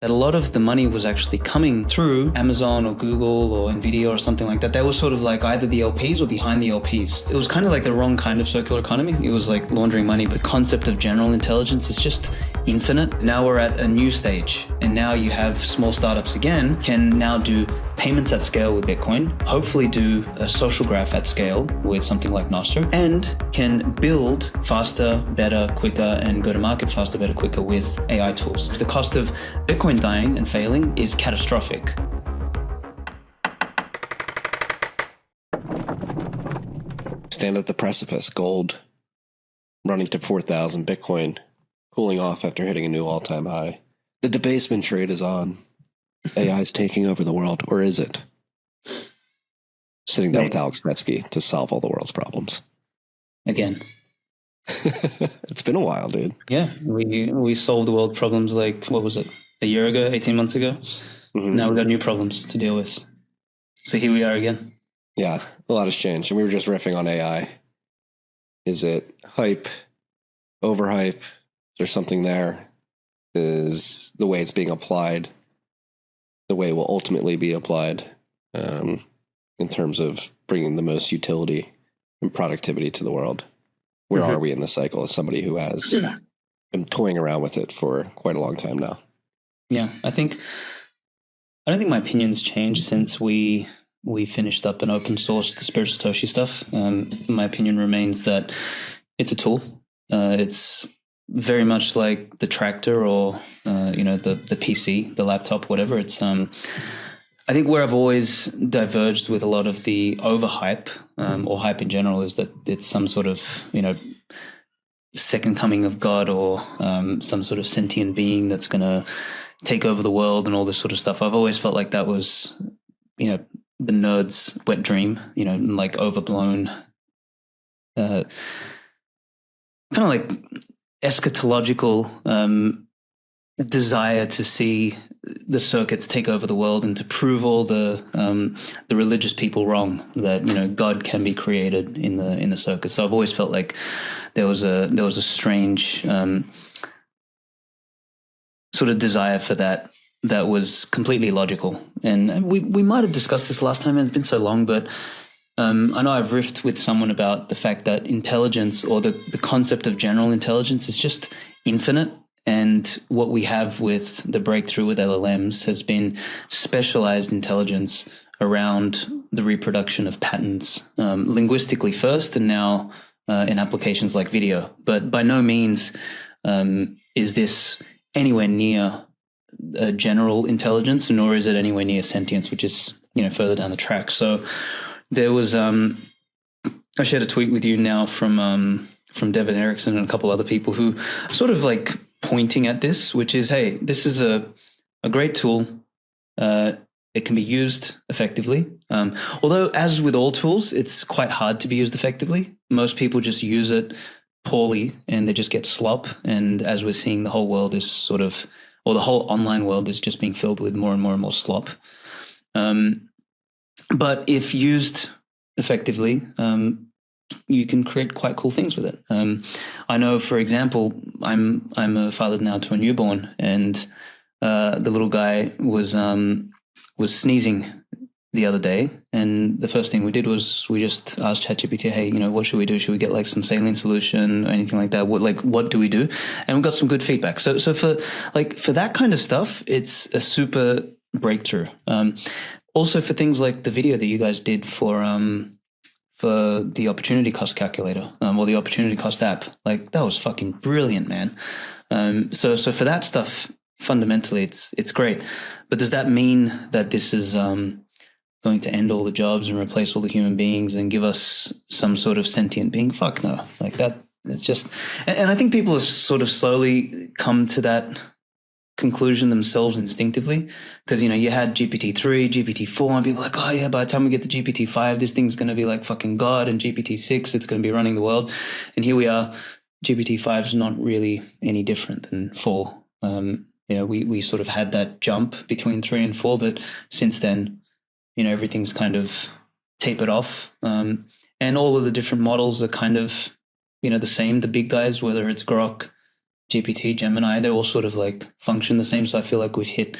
that a lot of the money was actually coming through Amazon or Google or Nvidia or something like that. They were sort of like either the LPs or behind the LPs. It was kind of like the wrong kind of circular economy. It was like laundering money. But the concept of general intelligence is just infinite. Now we're at a new stage, and now you have small startups again can now do payments at scale with Bitcoin, hopefully do a social graph at scale with something like Nostr, and can build faster, better, quicker, and go to market faster, better, quicker with AI tools. The cost of Bitcoin dying and failing is catastrophic. Stand at the precipice, gold running to 4,000, Bitcoin cooling off after hitting a new all-time high. The debasement trade is on. AI is taking over the world, or is it? Sitting down with Alex Svetski to solve all the world's problems. Again. It's been a while, dude. Yeah, we solved the world problems like, what was it, a year ago, 18 months ago? Mm-hmm. Now we've got new problems to deal with. So here we are again. Yeah, a lot has changed. And we were just riffing on AI. Is it hype, overhype? Is there something there? Is the way it's being applied the way it will ultimately be applied in terms of bringing the most utility and productivity to the world? Where are we in the cycle as somebody who has been toying around with it for quite a long time now? Yeah, I don't think my opinion's changed since we finished up and open sourced the Spirit Satoshi stuff. My opinion remains that it's a tool. It's very much like the tractor or the PC, the laptop, whatever. It's I think where I've always diverged with a lot of the overhype or hype in general is that it's some sort of second coming of God or some sort of sentient being that's going to take over the world and all this sort of stuff. I've always felt like that was the nerd's wet dream, like overblown, kind of like eschatological desire to see the circuits take over the world and to prove all the religious people wrong, that God can be created in the circuit. So I've always felt like there was a strange sort of desire for that was completely logical. And we might have discussed this last time, and it's been so long, but I know I've riffed with someone about the fact that intelligence, or the concept of general intelligence, is just infinite. And what we have with the breakthrough with LLMs has been specialized intelligence around the reproduction of patterns, linguistically first, and now in applications like video. But by no means is this anywhere near general intelligence, nor is it anywhere near sentience, which is further down the track. So there was I shared a tweet with you now from Devin Erickson and a couple other people who are sort of like pointing at this, which is, hey, this is a great tool. It can be used effectively. Although, as with all tools, it's quite hard to be used effectively. Most people just use it poorly and they just get slop. And as we're seeing, the whole world is sort of, or the whole online world is just being filled with more and more and more slop. But if used effectively, you can create quite cool things with it. I know, for example, I'm a father now to a newborn, and the little guy was sneezing the other day, and the first thing we did was we just asked ChatGPT, hey, what should we do? Should we get like some saline solution or anything like that? What do we do? And we got some good feedback. So for that kind of stuff, it's a super breakthrough. Also for things like the video that you guys did for the opportunity cost calculator, or the opportunity cost app, like that was fucking brilliant, man. So for that stuff, fundamentally, it's great. But does that mean that this is going to end all the jobs and replace all the human beings and give us some sort of sentient being? Fuck no. Like that, it's just, and I think people have sort of slowly come to that conclusion themselves instinctively, because you had GPT-3, GPT-4, and people are like, oh yeah, by the time we get to GPT-5, this thing's going to be like fucking God, and GPT-6, it's going to be running the world. And here we are. GPT-5 is not really any different than 4. We sort of had that jump between 3 and 4, but since then, everything's kind of tapered off, and all of the different models are kind of the same. The big guys, whether it's Grok, GPT, Gemini, they all sort of like function the same. So I feel like we've hit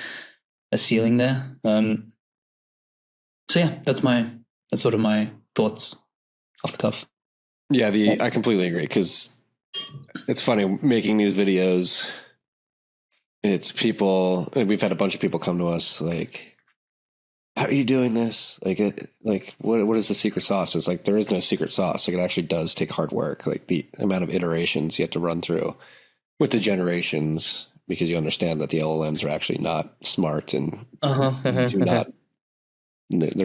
a ceiling there. So yeah, that's sort of my thoughts off the cuff. Yeah, I completely agree, because it's funny making these videos. It's people, and we've had a bunch of people come to us like, how are you doing this? Like what is the secret sauce? It's like, there is no secret sauce. Like, it actually does take hard work. Like, the amount of iterations you have to run through with the generations, because you understand that the LLMs are actually not smart and they're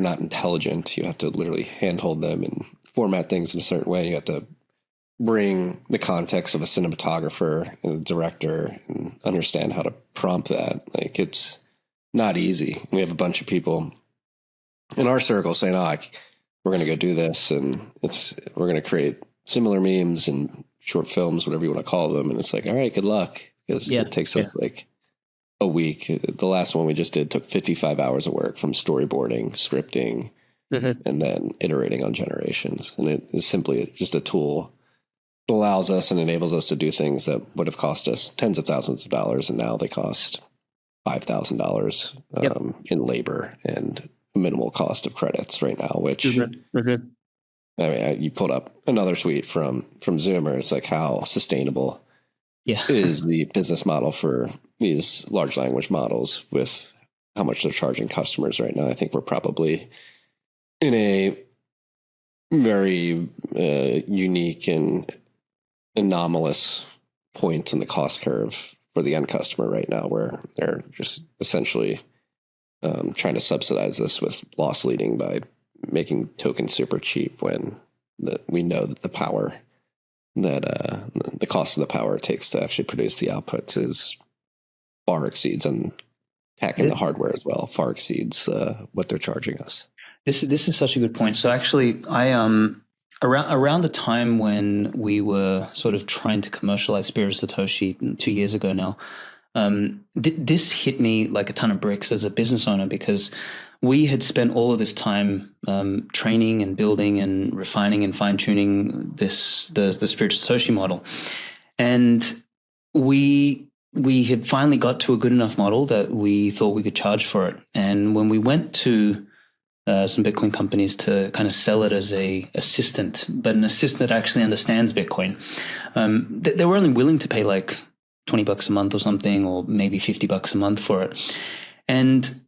not intelligent. You have to literally handhold them and format things in a certain way. You have to bring the context of a cinematographer and a director and understand how to prompt that. Like, it's not easy. We have a bunch of people in our circle saying, we're going to go do this, and we're going to create similar memes and short films, whatever you want to call them. And it's like, all right, good luck, because it takes us like a week. The last one we just did took 55 hours of work, from storyboarding, scripting, and then iterating on generations. And it is simply just a tool that allows us and enables us to do things that would have cost us tens of thousands of dollars, and now they cost $5,000 in labor and minimal cost of credits right now, which I mean, you pulled up another tweet from Zoomer. It's like, how sustainable is the business model for these large language models with how much they're charging customers right now? I think we're probably in a very unique and anomalous point in the cost curve for the end customer right now, where they're just essentially trying to subsidize this with loss leading by making tokens super cheap, when we know that the power that the cost of the power it takes to actually produce the outputs is far exceeds, and tech and the hardware as well far exceeds what they're charging us. This is such a good point. So actually, I around the time when we were sort of trying to commercialize Spirit of Satoshi 2 years ago now, this hit me like a ton of bricks as a business owner, because we had spent all of this time training and building and refining and fine tuning the Spirit of Satoshi model, and we had finally got to a good enough model that we thought we could charge for it. And when we went to some Bitcoin companies to kind of sell it as a assistant, but an assistant that actually understands Bitcoin, they were only willing to pay like $20 a month or something, or maybe $50 a month for it. And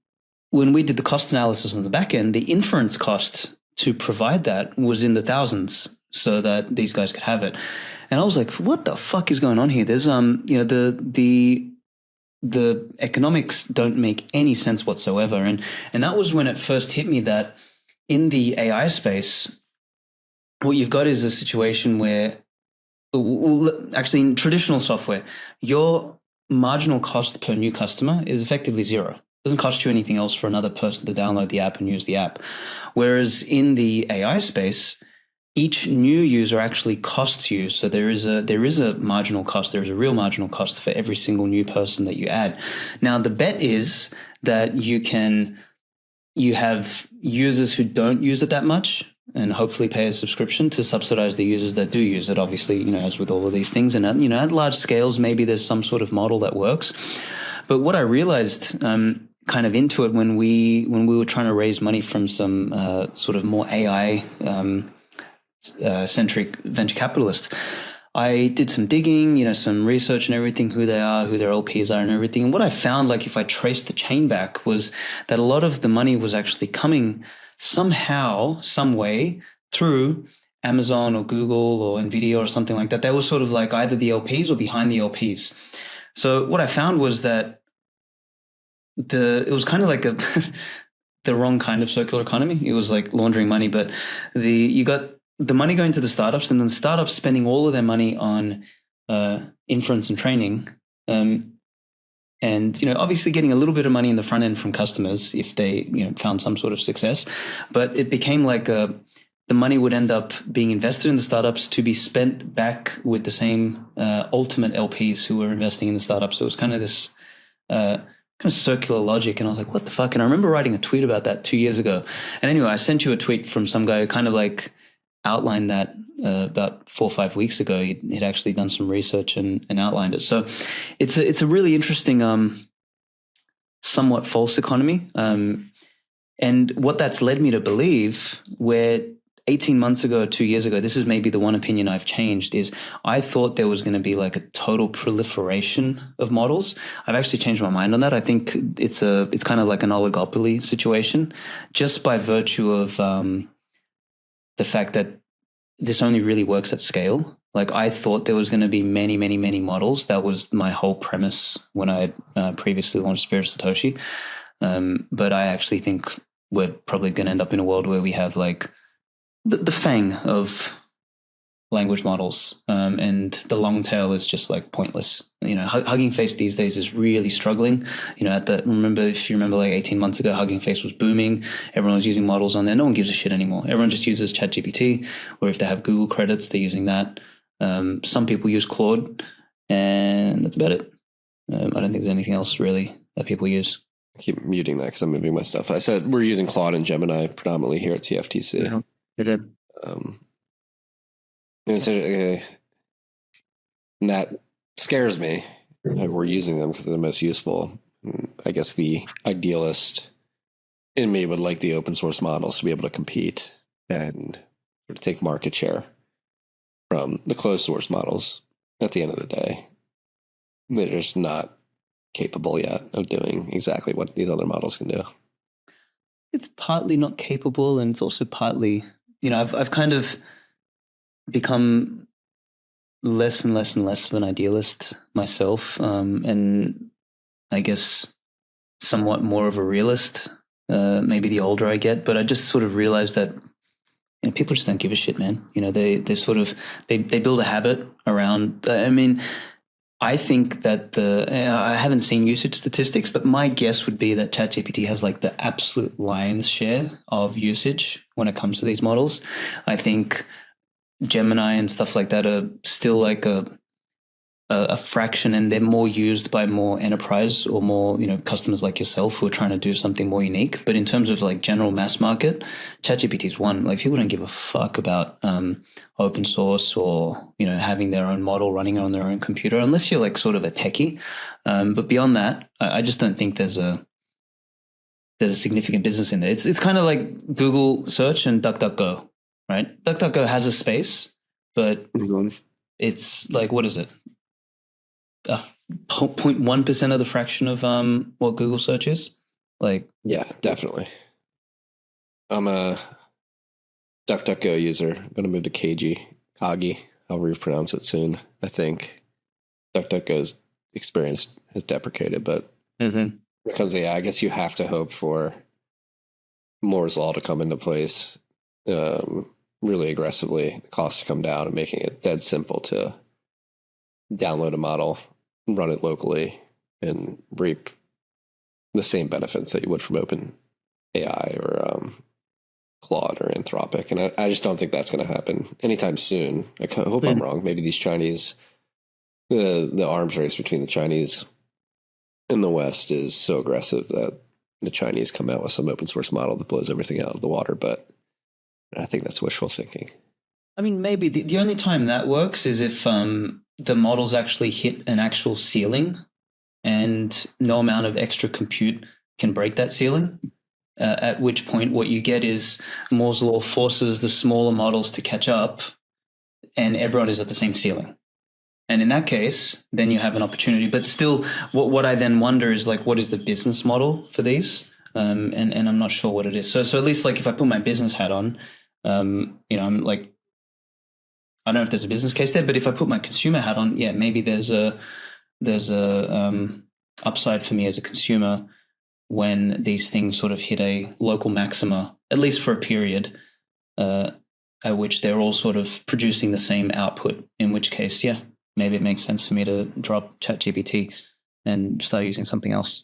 when we did the cost analysis on the back end, the inference cost to provide that was in the thousands, so that these guys could have it. And I was like, what the fuck is going on here? There's the economics don't make any sense whatsoever. And that was when it first hit me that in the AI space, what you've got is a situation where, actually in traditional software, your marginal cost per new customer is effectively zero. It doesn't cost you anything else for another person to download the app and use the app. Whereas in the AI space, each new user actually costs you. So there is a marginal cost. There is a real marginal cost for every single new person that you add. Now, the bet is that you have users who don't use it that much, and hopefully pay a subscription to subsidize the users that do use it. Obviously, as with all of these things, and at large scales, maybe there's some sort of model that works. But what I realized, kind of into it, when we were trying to raise money from some sort of more AI centric venture capitalists, I did some digging, some research and everything, who they are, who their LPs are and everything. And what I found, like if I traced the chain back, was that a lot of the money was actually coming somehow, some way, through Amazon or Google or Nvidia or something like that. They were sort of like either the LPs or behind the LPs. So what I found was that it was kind of like the wrong kind of circular economy. It was like laundering money, but you got the money going to the startups, and then the startups spending all of their money on inference and training. And obviously getting a little bit of money in the front end from customers if they found some sort of success, but it became like the money would end up being invested in the startups to be spent back with the same ultimate LPs who were investing in the startups. So it was kind of this kind of circular logic, and I was like, what the fuck? And I remember writing a tweet about that 2 years ago. And anyway, I sent you a tweet from some guy who kind of like outlined that about 4 or 5 weeks ago. He'd actually done some research and outlined it. So it's a really interesting, somewhat false economy. And what that's led me to believe, where 18 months ago, 2 years ago, this is maybe the one opinion I've changed, is I thought there was going to be like a total proliferation of models. I've actually changed my mind on that. I think it's kind of like an oligopoly situation, just by virtue of the fact that this only really works at scale. Like I thought there was going to be many, many, many models. That was my whole premise when I previously launched Spirit of Satoshi. But I actually think we're probably going to end up in a world where we have like the fang of language models, and the long tail is just like pointless. You know, Hugging Face these days is really struggling. You know, if you remember like 18 months ago, Hugging Face was booming. Everyone was using models on there. No one gives a shit anymore. Everyone just uses ChatGPT, or if they have Google credits, they're using that. Some people use Claude, and that's about it. I don't think there's anything else really that people use. I keep muting that because I'm moving my stuff. I said we're using Claude and Gemini predominantly here at TFTC. Yeah, they did. And that scares me. We're using them because they're the most useful. I guess the idealist in me would like the open source models to be able to compete and sort of take market share from the closed source models. At the end of the day, they're just not capable yet of doing exactly what these other models can do. It's partly not capable, and it's also partly, you know, I've kind of become less and less and less of an idealist myself, and I guess somewhat more of a realist, maybe the older I get. But I just sort of realized that, you know, people just don't give a shit, man. You know, they sort of they build a habit around. I mean, I think that I haven't seen usage statistics, but my guess would be that ChatGPT has like the absolute lion's share of usage when it comes to these models. I think Gemini and stuff like that are still like a fraction, and they're more used by more enterprise or more, you know, customers like yourself who are trying to do something more unique. But in terms of like general mass market, ChatGPT is one. Like people don't give a fuck about open source or, you know, having their own model running on their own computer, unless you're like sort of a techie. But beyond that, I just don't think there's a significant business in there. It's kind of like Google search and DuckDuckGo, right? DuckDuckGo has a space, but it's like, what is it? 0.1% of the fraction of what Google search is. Like, yeah, definitely. I'm a DuckDuckGo user. I'm going to move to Kagi, however you pronounce it soon. I think DuckDuckGo's experience has deprecated, but when it comes to AI, I guess you have to hope for Moore's Law to come into place really aggressively, the costs to come down, and making it dead simple to download a model, run it locally, and reap the same benefits that you would from Open AI or Claude or Anthropic. And I just don't think that's going to happen anytime soon. I hope I'm wrong. Maybe these Chinese, the arms race between the Chinese and the West is so aggressive that the Chinese come out with some open source model that blows everything out of the water. But I think that's wishful thinking. I mean, maybe the only time that works is if the models actually hit an actual ceiling, and no amount of extra compute can break that ceiling. At which point, what you get is Moore's Law forces the smaller models to catch up, and everyone is at the same ceiling. And in that case, then you have an opportunity. But still, what I then wonder is like, what is the business model for these? And I'm not sure what it is. So at least like if I put my business hat on, you know, I'm like, I don't know if there's a business case there, but if I put my consumer hat on, yeah, maybe there's a upside for me as a consumer when these things sort of hit a local maxima, at least for a period, at which they're all sort of producing the same output. In which case, yeah, maybe it makes sense for me to drop ChatGPT and start using something else.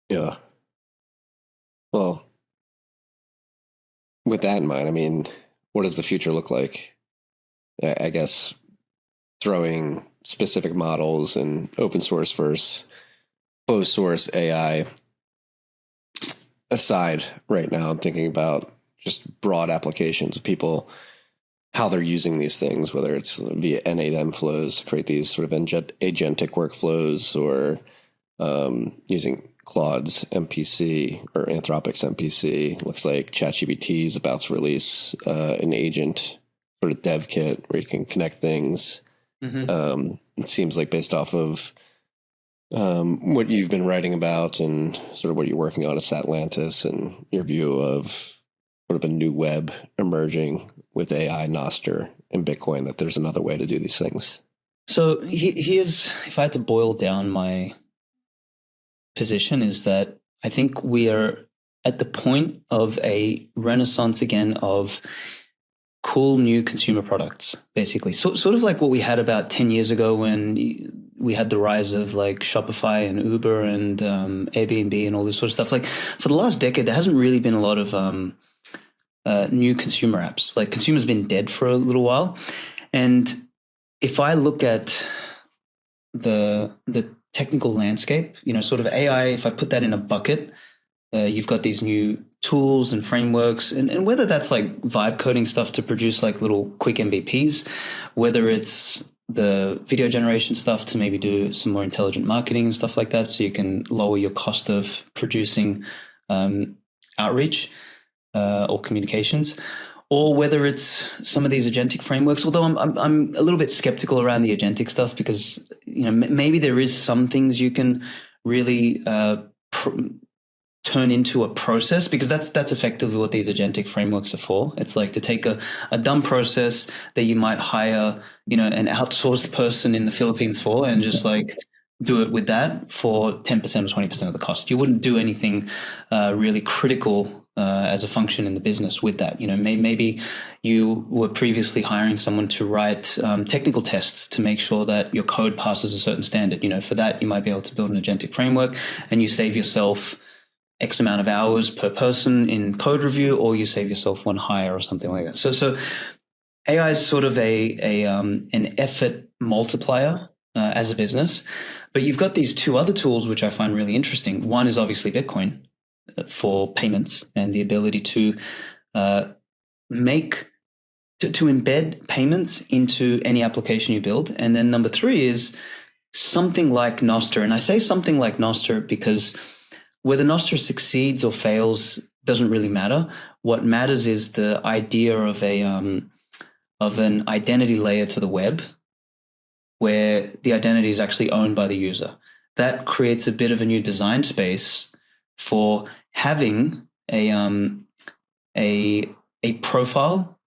Yeah. Well, with that in mind, I mean, what does the future look like? I guess throwing specific models and open source versus closed source AI aside right now, I'm thinking about just broad applications of people how they're using these things, whether it's via N8M flows to create these sort of agentic workflows, or using Claude's MPC or Anthropic's MPC. Looks like ChatGPT is about to release an agent sort of dev kit where you can connect things. It seems like, based off of what you've been writing about and sort of what you're working on at Satlantis and your view of sort of a new web emerging with AI, Nostr, and Bitcoin, that there's another way to do these things. So here's, if I had to boil down my position, is that I think we are at the point of a renaissance again of cool new consumer products, basically. So, sort of like what we had about 10 years ago when we had the rise of like Shopify and Uber and Airbnb and all this sort of stuff. Like, for the last decade, there hasn't really been a lot of new consumer apps. Like, consumers been dead for a little while. And if I look at the technical landscape, sort of AI, if I put that in a bucket, you've got these new tools and frameworks, and whether that's like vibe coding stuff to produce like little quick MVPs, whether it's the video generation stuff to maybe do some more intelligent marketing and stuff like that, so you can lower your cost of producing outreach or communications, or whether it's some of these agentic frameworks. Although I'm a little bit skeptical around the agentic stuff, because maybe there is some things you can really turn into a process, because that's effectively what these agentic frameworks are for. It's like to take a dumb process that you might hire an outsourced person in the Philippines for, and just like do it with that for 10% or 20% of the cost. You wouldn't do anything really critical as a function in the business with that. Maybe you were previously hiring someone to write technical tests to make sure that your code passes a certain standard. For that, you might be able to build an agentic framework, and you save yourself X amount of hours per person in code review, or you save yourself one hire or something like that. So AI is sort of an effort multiplier as a business. But you've got these two other tools which I find really interesting. One is obviously Bitcoin for payments and the ability to embed payments into any application you build. And then number three is something like Nostr. And I say something like Nostr because whether Nostr succeeds or fails doesn't really matter. What matters is the idea of an identity layer to the web, where the identity is actually owned by the user. That creates a bit of a new design space for having a profile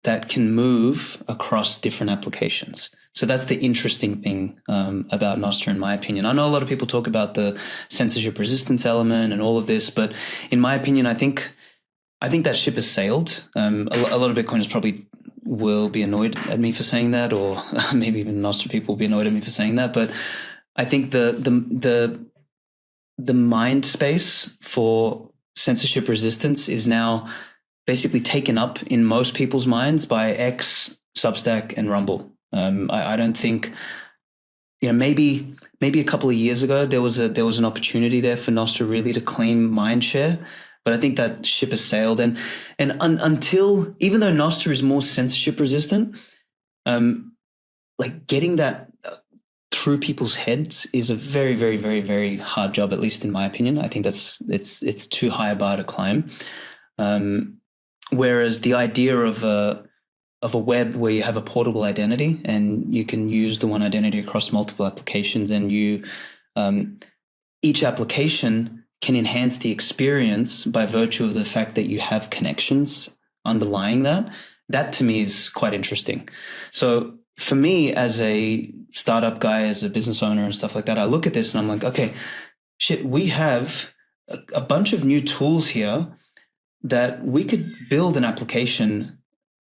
that can move across different applications. So that's the interesting thing about Nostr, in my opinion. I know a lot of people talk about the censorship resistance element and all of this, but in my opinion, I think that ship has sailed. A lot of Bitcoiners probably will be annoyed at me for saying that, or maybe even Nostr people will be annoyed at me for saying that. But I think the mind space for censorship resistance is now basically taken up in most people's minds by X, Substack, and Rumble. I don't think, maybe a couple of years ago there was an opportunity there for Nostr really to claim mind share, but I think that ship has sailed. And until, even though Nostr is more censorship resistant, like getting that through people's heads is a very, very, very, very hard job, at least in my opinion. I think it's too high a bar to climb. Whereas the idea of a web where you have a portable identity and you can use the one identity across multiple applications, and each application can enhance the experience by virtue of the fact that you have connections underlying that. That to me is quite interesting. So for me, as a startup guy, as a business owner and stuff like that, I look at this and I'm like, okay, shit, we have a bunch of new tools here that we could build an application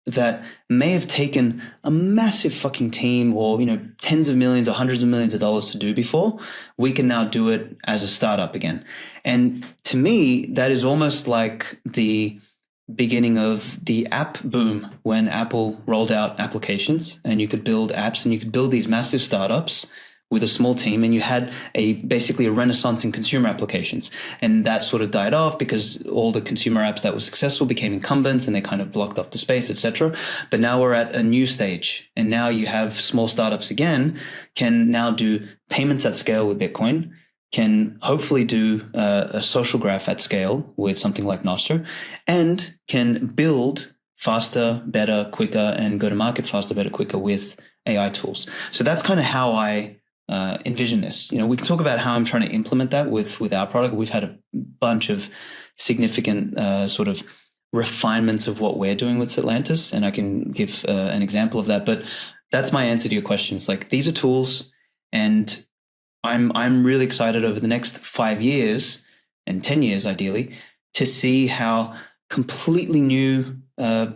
that may have taken a massive fucking team or, tens of millions or hundreds of millions of dollars to do before. We can now do it as a startup again. And to me, that is almost like the beginning of the app boom, when Apple rolled out applications and you could build apps and you could build these massive startups with a small team, and you had basically a renaissance in consumer applications. And that sort of died off because all the consumer apps that were successful became incumbents and they kind of blocked off the space, etc. But now we're at a new stage, and now you have small startups again can now do payments at scale with Bitcoin, can hopefully do a social graph at scale with something like Nostr, and can build faster, better, quicker, and go to market faster, better, quicker with AI tools. So that's kind of how I envision this. We can talk about how I'm trying to implement that with our product. We've had a bunch of significant sort of refinements of what we're doing with Satlantis, and I can give an example of that. But that's my answer to your question. It's like, these are tools, and I'm really excited over the next 5 years and 10 years, ideally, to see how completely new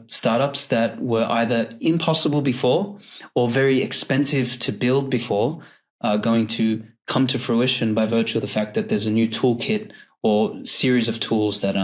startups that were either impossible before or very expensive to build before are going to come to fruition by virtue of the fact that there's a new toolkit or series of tools that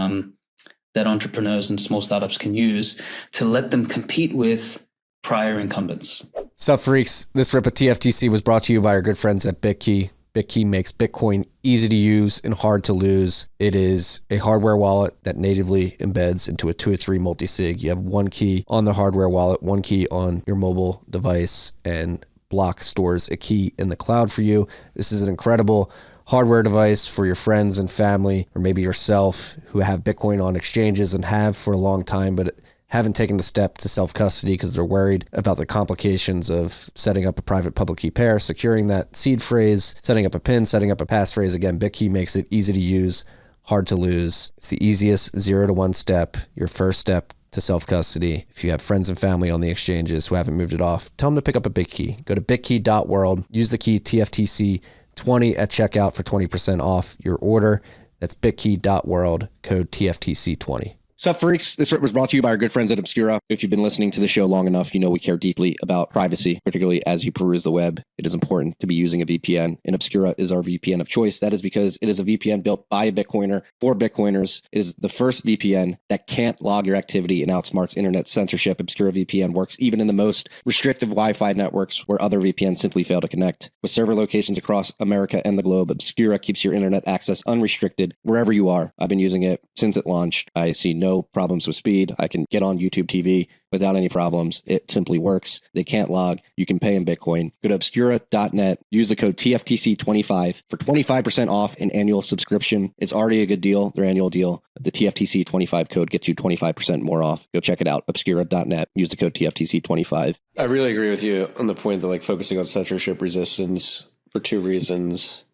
that entrepreneurs and small startups can use to let them compete with prior incumbents. Sup, freaks? This rip of TFTC was brought to you by our good friends at Bitkey. Bitkey makes Bitcoin easy to use and hard to lose. It is a hardware wallet that natively embeds into a 2 or 3 multi-sig. You have one key on the hardware wallet, one key on your mobile device, and Block stores a key in the cloud for you. This is an incredible hardware device for your friends and family, or maybe yourself, who have Bitcoin on exchanges and have for a long time, but haven't taken the step to self-custody because they're worried about the complications of setting up a private public key pair, securing that seed phrase, setting up a PIN, setting up a passphrase. Again, Bitkey makes it easy to use, hard to lose. It's the easiest 0 to 1 step, your first step to self-custody. If you have friends and family on the exchanges who haven't moved it off, tell them to pick up a Bitkey. Go to bitkey.world, use the key TFTC20 at checkout for 20% off your order. That's bitkey.world, code TFTC20. Sup, freaks? This was brought to you by our good friends at Obscura. If you've been listening to the show long enough, you know we care deeply about privacy, particularly as you peruse the web. It is important to be using a VPN, and Obscura is our VPN of choice. That is because it is a VPN built by a Bitcoiner for Bitcoiners. It is the first VPN that can't log your activity and outsmarts internet censorship. Obscura VPN works even in the most restrictive Wi-Fi networks where other VPNs simply fail to connect. With server locations across America and the globe, Obscura keeps your internet access unrestricted wherever you are. I've been using it since it launched. I see no problems with speed. I can get on YouTube TV without any problems. It simply works. They can't log. You can pay in Bitcoin. Go to obscura.net. Use the code TFTC25 for 25% off an annual subscription. It's already a good deal, their annual deal. The TFTC25 code gets you 25% more off. Go check it out, obscura.net. Use the code TFTC25. I really agree with you on the point that focusing on censorship resistance for 2 reasons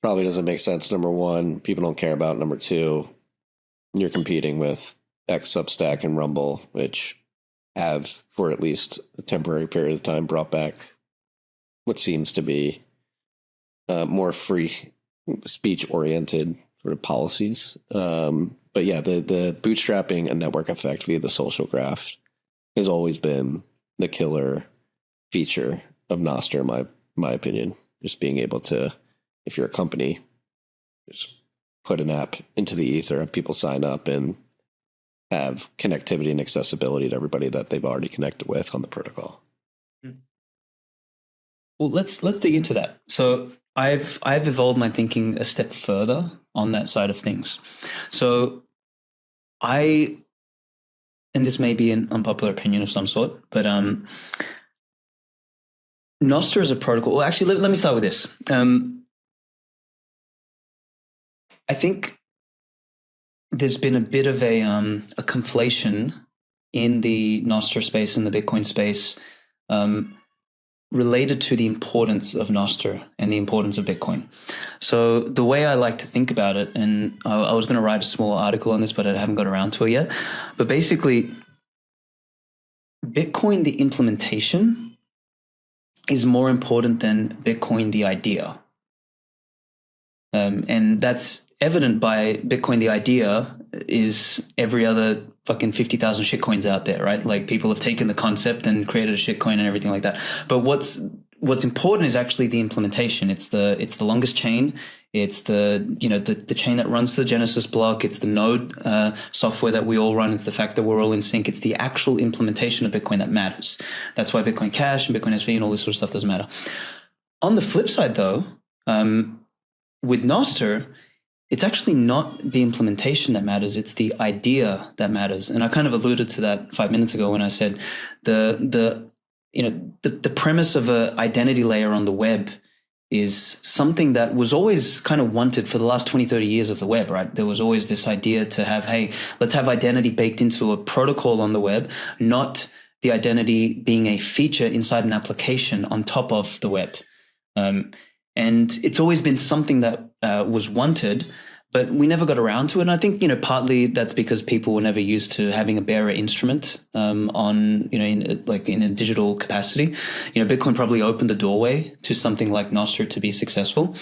probably doesn't make sense. Number one, people don't care about. Number two, you're competing with X, Substack, and Rumble, which have, for at least a temporary period of time, brought back what seems to be more free speech-oriented sort of policies. But yeah, the bootstrapping a network effect via the social graph has always been the killer feature of Nostr, in my opinion. Just being able to, if you're a company, just put an app into the ether, have people sign up and have connectivity and accessibility to everybody that they've already connected with on the protocol. Well, let's dig into that. So I've evolved my thinking a step further on that side of things. So and this may be an unpopular opinion of some sort, but Nostr is a protocol. Well, actually, let me start with this. I think there's been a bit of a conflation in the Nostr space and the Bitcoin space related to the importance of Nostr and the importance of Bitcoin. So the way I like to think about it, and I was going to write a small article on this, but I haven't got around to it yet. But basically, Bitcoin, the implementation, is more important than Bitcoin, the idea. And that's evident by Bitcoin, the idea is every other fucking 50,000 shitcoins out there, right? Like, people have taken the concept and created a shitcoin and everything like that. But what's important is actually the implementation. It's the longest chain. It's the chain that runs the Genesis block. It's the node software that we all run. It's the fact that we're all in sync. It's the actual implementation of Bitcoin that matters. That's why Bitcoin Cash and Bitcoin SV and all this sort of stuff doesn't matter. On the flip side, though, with Nostr, it's actually not the implementation that matters; it's the idea that matters. And I kind of alluded to that 5 minutes ago when I said the premise of an identity layer on the web is something that was always kind of wanted for the last 20, 30 years of the web, right? There was always this idea to have, hey, let's have identity baked into a protocol on the web, not the identity being a feature inside an application on top of the web. And it's always been something that was wanted, but we never got around to it. And I think, partly that's because people were never used to having a bearer instrument on, in a digital capacity. Bitcoin probably opened the doorway to something like Nostr to be successful.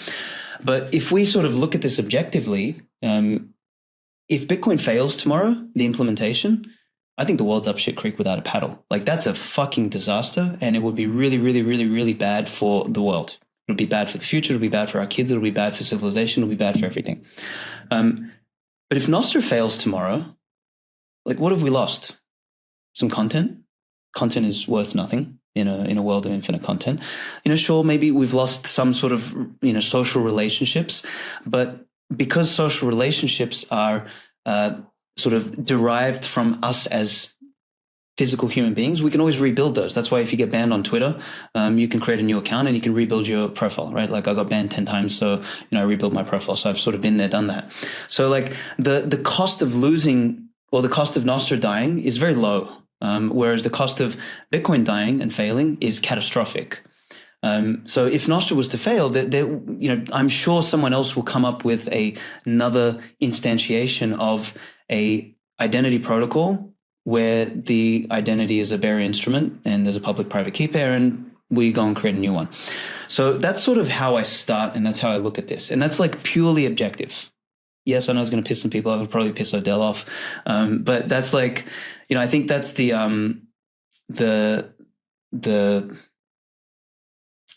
But if we sort of look at this objectively, if Bitcoin fails tomorrow, the implementation, I think the world's up shit creek without a paddle. Like, that's a fucking disaster, and it would be really, really, really, really bad for the world. It'll be bad for the future. It'll be bad for our kids. It'll be bad for civilization. It'll be bad for everything. But if Nostr fails tomorrow, like, what have we lost? Some content. Content is worth nothing in a world of infinite content. Sure, maybe we've lost some sort of social relationships, but because social relationships are sort of derived from us as physical human beings, we can always rebuild those. That's why if you get banned on Twitter, you can create a new account and you can rebuild your profile, right? Like, I got banned 10 times, so I rebuilt my profile. So I've sort of been there, done that. So like the cost of losing, or the cost of Nostr dying is very low, whereas the cost of Bitcoin dying and failing is catastrophic. So if Nostr was to fail, I'm sure someone else will come up with another instantiation of a identity protocol where the identity is a bearer instrument and there's a public-private key pair, and we go and create a new one. So that's sort of how I start, and that's how I look at this. And that's like purely objective. Yes, I know it's going to piss some people off. It'll probably piss Odell off. But that's like, I think that's the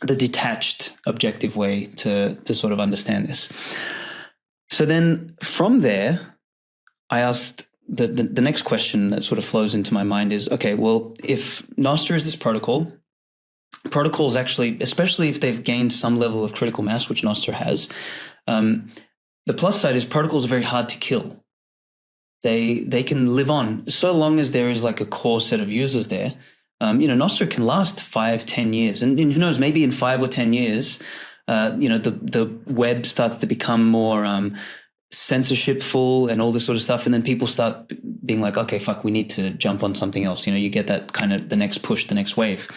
detached, objective way to sort of understand this. So then from there, I asked the next question that sort of flows into my mind is, okay, well, if Nostr is this protocol, protocols actually, especially if they've gained some level of critical mass, which Nostr has, the plus side is protocols are very hard to kill. They can live on so long as there is like a core set of users there. Nostr can last 5-10 years, and who knows, maybe in 5 or 10 years, the web starts to become more censorship full and all this sort of stuff, and then people start being like, okay, fuck, we need to jump on something else. You get that kind of the next push, the next wave.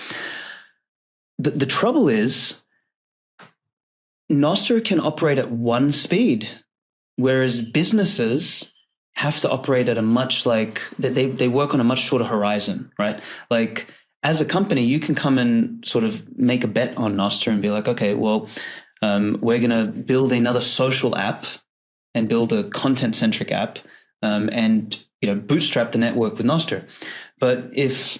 The trouble is Nostr can operate at one speed, whereas businesses have to operate at a much they work on a much shorter horizon, right? Like, as a company, you can come and sort of make a bet on Nostr and be like, okay, well, we're going to build another social app and build a content-centric app, and bootstrap the network with Nostr. But if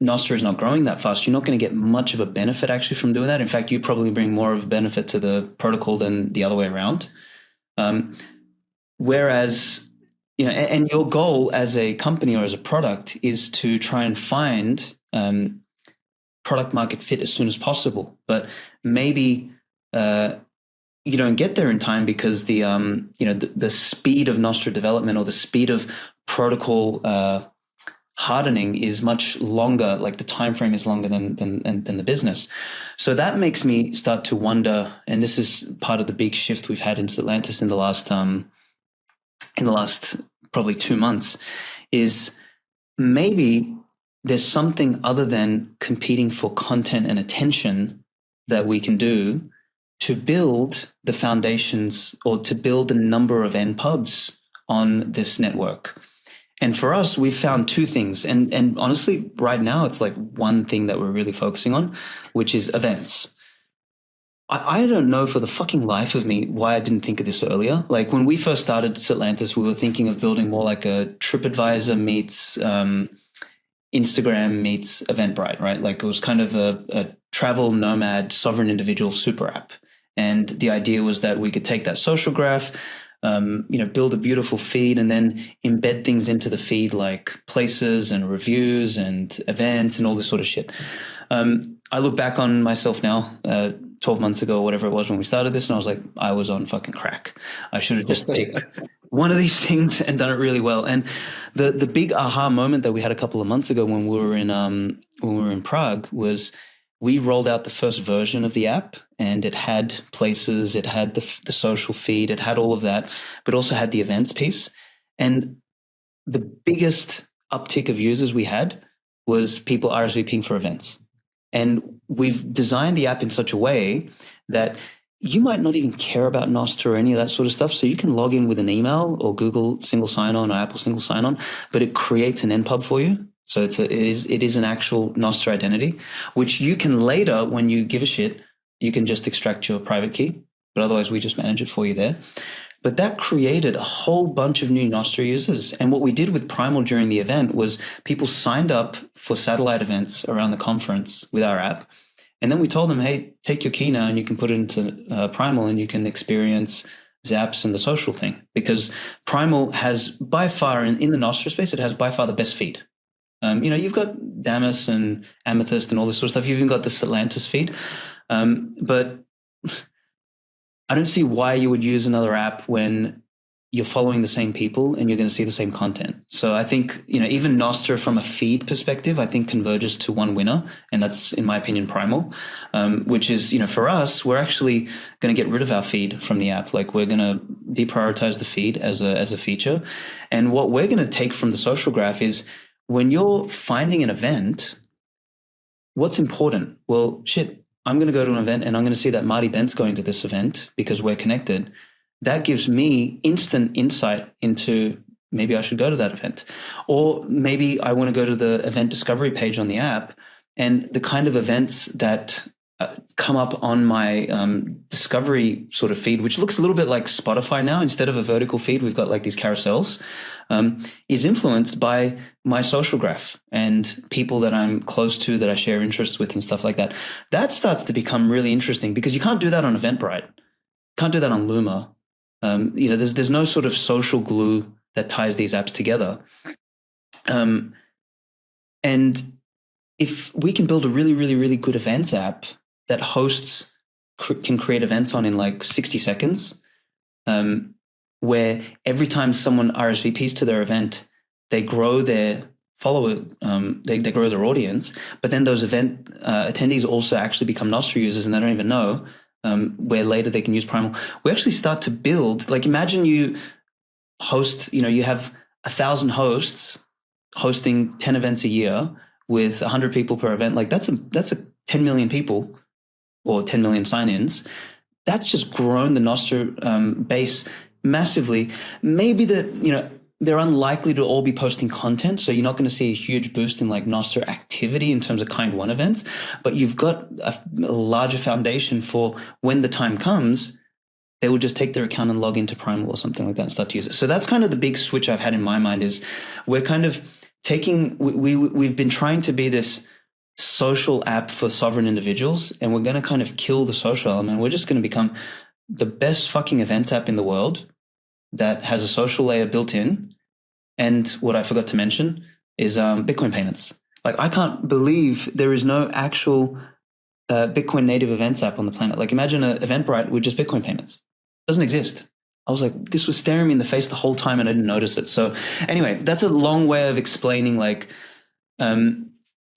Nostr is not growing that fast, you're not going to get much of a benefit actually from doing that. In fact, you probably bring more of a benefit to the protocol than the other way around. Whereas, and your goal as a company or as a product is to try and find product market fit as soon as possible. But maybe you don't get there in time because the speed of Nostr development or the speed of protocol hardening is much longer. Like, the time frame is longer than the business. So that makes me start to wonder, and this is part of the big shift we've had in Satlantis in the last probably 2 months, is maybe there's something other than competing for content and attention that we can do to build the foundations or to build a number of npubs on this network. And for us, we've found two things. And honestly, right now, it's like one thing that we're really focusing on, which is events. I don't know for the fucking life of me why I didn't think of this earlier. Like, when we first started Satlantis, we were thinking of building more like a TripAdvisor meets Instagram meets Eventbrite, right? Like, it was kind of a travel nomad sovereign individual super app. And the idea was that we could take that social graph, build a beautiful feed, and then embed things into the feed like places and reviews and events and all this sort of shit. I look back on myself now, 12 months ago, or whatever it was when we started this, and I was like, I was on fucking crack. I should have just picked one of these things and done it really well. And the big aha moment that we had a couple of months ago when we were in Prague was we rolled out the first version of the app, and it had places, it had the social feed, it had all of that, but also had the events piece. And the biggest uptick of users we had was people RSVPing for events. And we've designed the app in such a way that you might not even care about Nostr or any of that sort of stuff. So you can log in with an email or Google single sign-on or Apple single sign-on, but it creates an npub for you. So it is an actual Nostr identity, which you can later, when you give a shit, you can just extract your private key. But otherwise, we just manage it for you there. But that created a whole bunch of new Nostr users. And what we did with Primal during the event was people signed up for satellite events around the conference with our app. And then we told them, hey, take your key now and you can put it into Primal and you can experience Zaps and the social thing. Because Primal has by far, in the Nostr space, it has by far the best feed. You've got Damus and Amethyst and all this sort of stuff. You've even got the Satlantis feed. But I don't see why you would use another app when you're following the same people and you're going to see the same content. So I think, even Nostr from a feed perspective, I think converges to one winner. And that's, in my opinion, Primal, which is, for us, we're actually going to get rid of our feed from the app. Like we're going to deprioritize the feed as a feature. And what we're going to take from the social graph is when you're finding an event, what's important? Well, shit. I'm going to go to an event and I'm going to see that Marty Bent's going to this event because we're connected. That gives me instant insight into maybe I should go to that event. Or maybe I want to go to the event discovery page on the app, and the kind of events that come up on my discovery sort of feed, which looks a little bit like Spotify now. Instead of a vertical feed, we've got like these carousels, is influenced by my social graph and people that I'm close to, that I share interests with and stuff like that. That starts to become really interesting because you can't do that on Eventbrite. Can't do that on Luma. There's no sort of social glue that ties these apps together. And if we can build a really, really, really good events app that hosts can create events on in like 60 seconds, where every time someone RSVPs to their event, they grow their follower, they grow their audience, but then those event attendees also actually become Nostr users and they don't even know, where later they can use Primal. We actually start to build, like imagine you host, you have 1,000 hosts hosting 10 events a year with 100 people per event. Like that's a 10 million people or 10 million sign-ins. That's just grown the Nostr base massively. Maybe they're unlikely to all be posting content, so you're not going to see a huge boost in like Nostr activity in terms of kind one events, but you've got a larger foundation for when the time comes, they will just take their account and log into Primal or something like that and start to use it. So that's kind of the big switch I've had in my mind is we're kind of taking, we've been trying to be this social app for sovereign individuals, and we're going to kind of kill the social element. We're just going to become the best fucking events app in the world that has a social layer built in. And what I forgot to mention is Bitcoin payments. Like I can't believe there is no actual Bitcoin native events app on the planet. Like imagine an Eventbrite with just Bitcoin payments. It doesn't exist. I was like, this was staring me in the face the whole time and I didn't notice it. So anyway, that's a long way of explaining like,